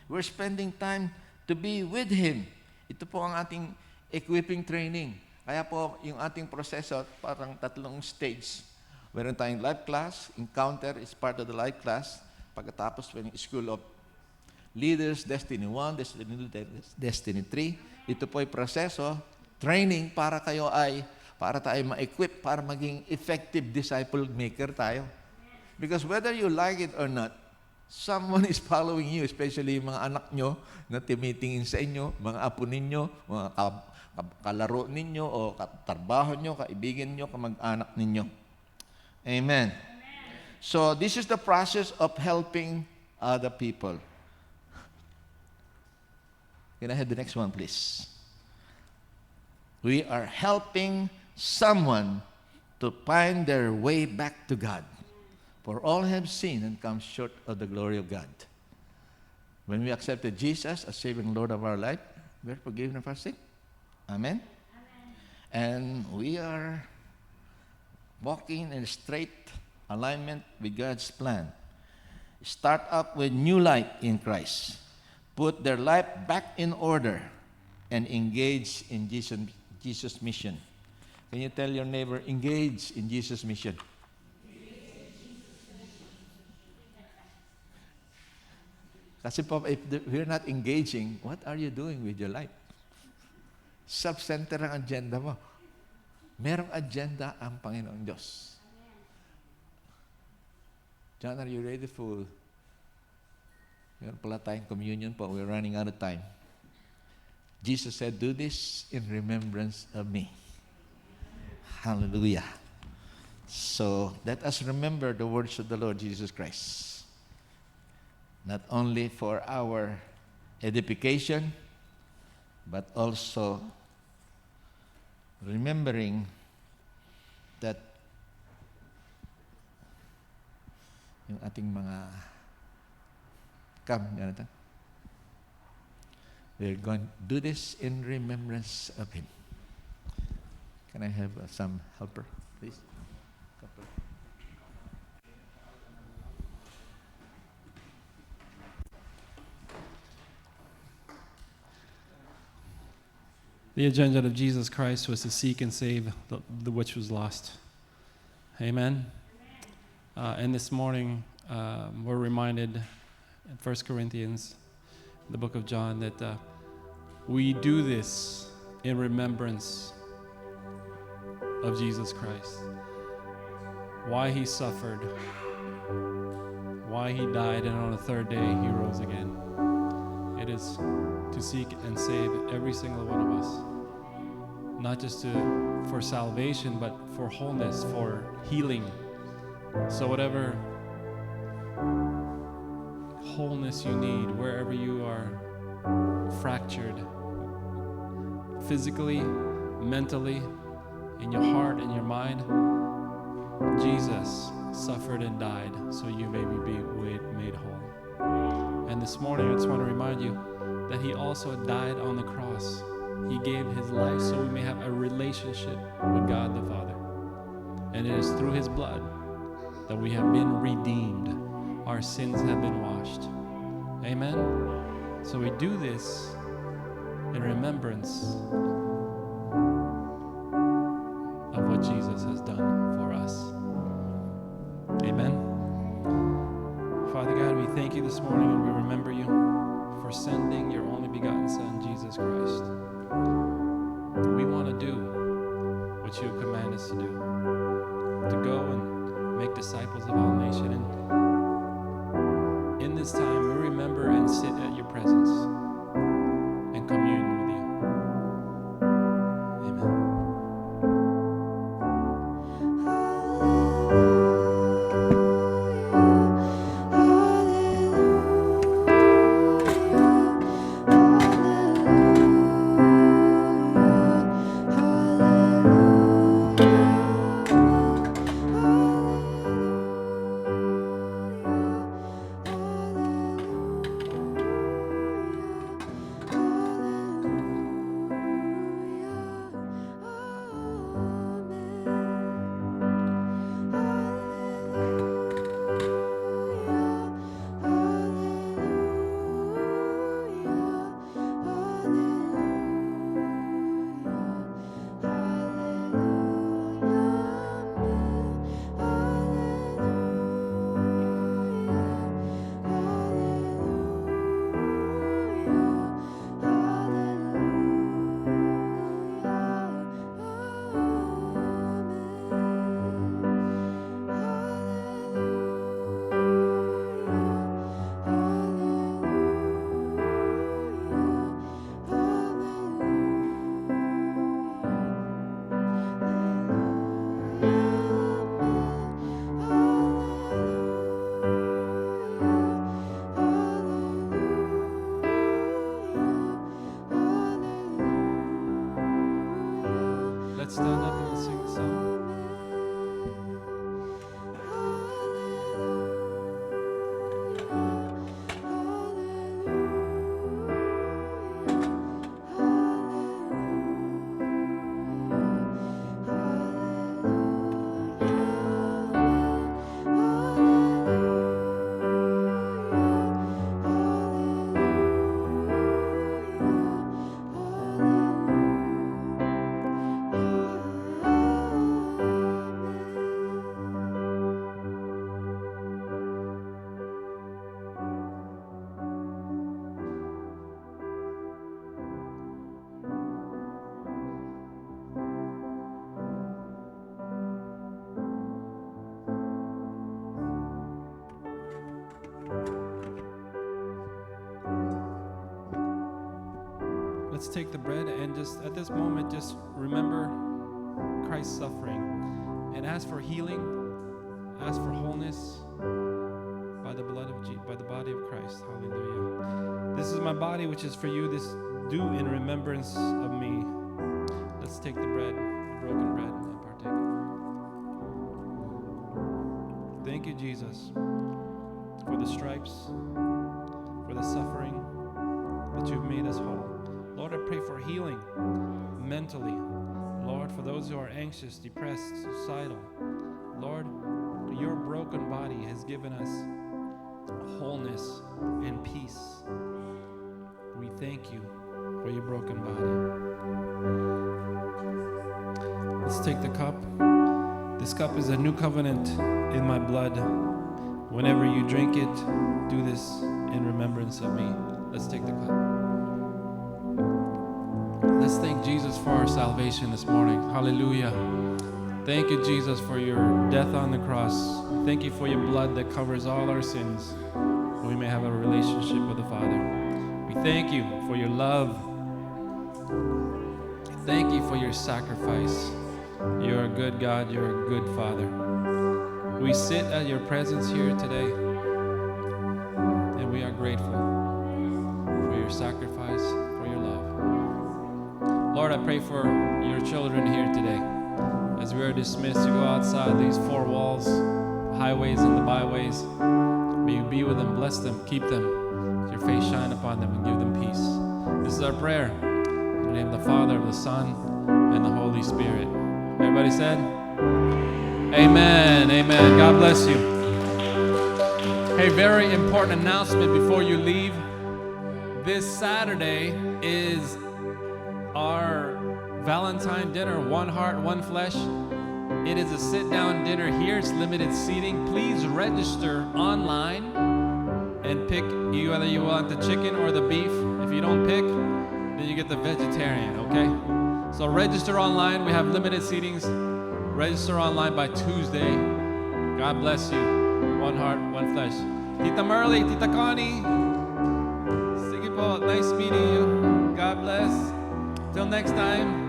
We're spending time to be with Him. Ito po ang ating equipping training. Kaya po, yung ating proseso, parang 3 stage. Meron tayong life class, encounter is part of the life class. Pagkatapos, may School of Leaders, Destiny 1, Destiny 2, Destiny 3. Ito po ay proseso, training para tayo ma-equip para maging effective disciple maker tayo. Because whether you like it or not, someone is following you, especially yung mga anak nyo na tumitingin sa inyo, mga apo ninyo, mga kalaro ninyo, o katrabaho nyo, kaibigan nyo, kamag-anak ninyo. Amen. So, this is the process of helping other people. Can I have the next one, please? We are helping someone to find their way back to God. For all have sinned and come short of the glory of God. When we accepted Jesus as Savior and Lord of our life, we are forgiven of our sin. Amen? Amen. And we are walking in straight alignment with God's plan. Start up with new life in Christ. Put their life back in order. and engage in Jesus' mission. Can you tell your neighbor, engage in Jesus' mission? Kasi po, if we're not engaging, what are you doing with your life? Self-center ang agenda mo. Merong agenda ang Panginoong Diyos. John, are you ready for... Meron pala tayong communion po. We're running out of time. Jesus said, do this in remembrance of me. Hallelujah. So, let us remember the words of the Lord Jesus Christ. Not only for our edification, but also remembering that yung ating mga we're going to do this in remembrance of Him. Can I have some helper, please? Couple. The agenda of Jesus Christ was to seek and save the which was lost. Amen. And this morning, we're reminded in 1 Corinthians, the book of John, that we do this in remembrance of Jesus Christ. Why He suffered, why He died, and on the third day He rose again. It is to seek and save every single one of us. Not just for salvation, but for wholeness, for healing. So whatever wholeness you need, wherever you are fractured, physically, mentally, in your heart and your mind, Jesus suffered and died so you may be made whole. And this morning I just want to remind you that He also died on the cross. He gave His life so we may have a relationship with God the Father. And it is through His blood that we have been redeemed. Our sins have been washed. Amen? So we do this in remembrance of what Jesus has done for us. Amen? Father God, we thank You this morning and we remember You for sending Your only begotten Son, Jesus Christ. We want to do what You command us to do. To go and make disciples of all nations. And in this time, we remember and sit at Your presence and commune with You. Amen. Let's stand up and sing the song. let's take the bread and just at this moment, just remember Christ's suffering and ask for healing, ask for wholeness by the by the body of Christ. Hallelujah. This is my body, which is for you. This do in remembrance of me. Let's take the bread, the broken bread, and partake it. Thank you, Jesus, for the stripes, for the suffering that you've made us whole. Lord, I pray for healing mentally. Lord, for those who are anxious, depressed, suicidal. Lord, your broken body has given us wholeness and peace. We thank you for your broken body. Let's take the cup. This cup is a new covenant in my blood. Whenever you drink it, do this in remembrance of me. Let's take the cup. Let's thank Jesus for our salvation this morning. Hallelujah. Thank you, Jesus, for your death on the cross. Thank you for your blood that covers all our sins, so we may have a relationship with the Father. We thank you for your love. Thank you for your sacrifice. You're a good God. You're a good Father. We sit at your presence here today, and we are grateful for your sacrifice, for your love. Lord, I pray for your children here today. As we are dismissed to go outside these four walls, highways and the byways, may you be with them, bless them, keep them. Let your face shine upon them and give them peace. This is our prayer. In the name of the Father, of the Son, and the Holy Spirit. Everybody said? Amen. Amen. God bless you. Hey, very important announcement before you leave. This Saturday is our Valentine dinner, One Heart, One Flesh. It is a sit-down dinner here. It's limited seating. Please register online and pick whether you want the chicken or the beef. If you don't pick, then you get the vegetarian, okay? So register online. We have limited seatings. Register online by Tuesday. God bless you. One Heart, One Flesh. Tita Merly, Tita Connie. Sige po, nice meeting you. God bless. Till next time.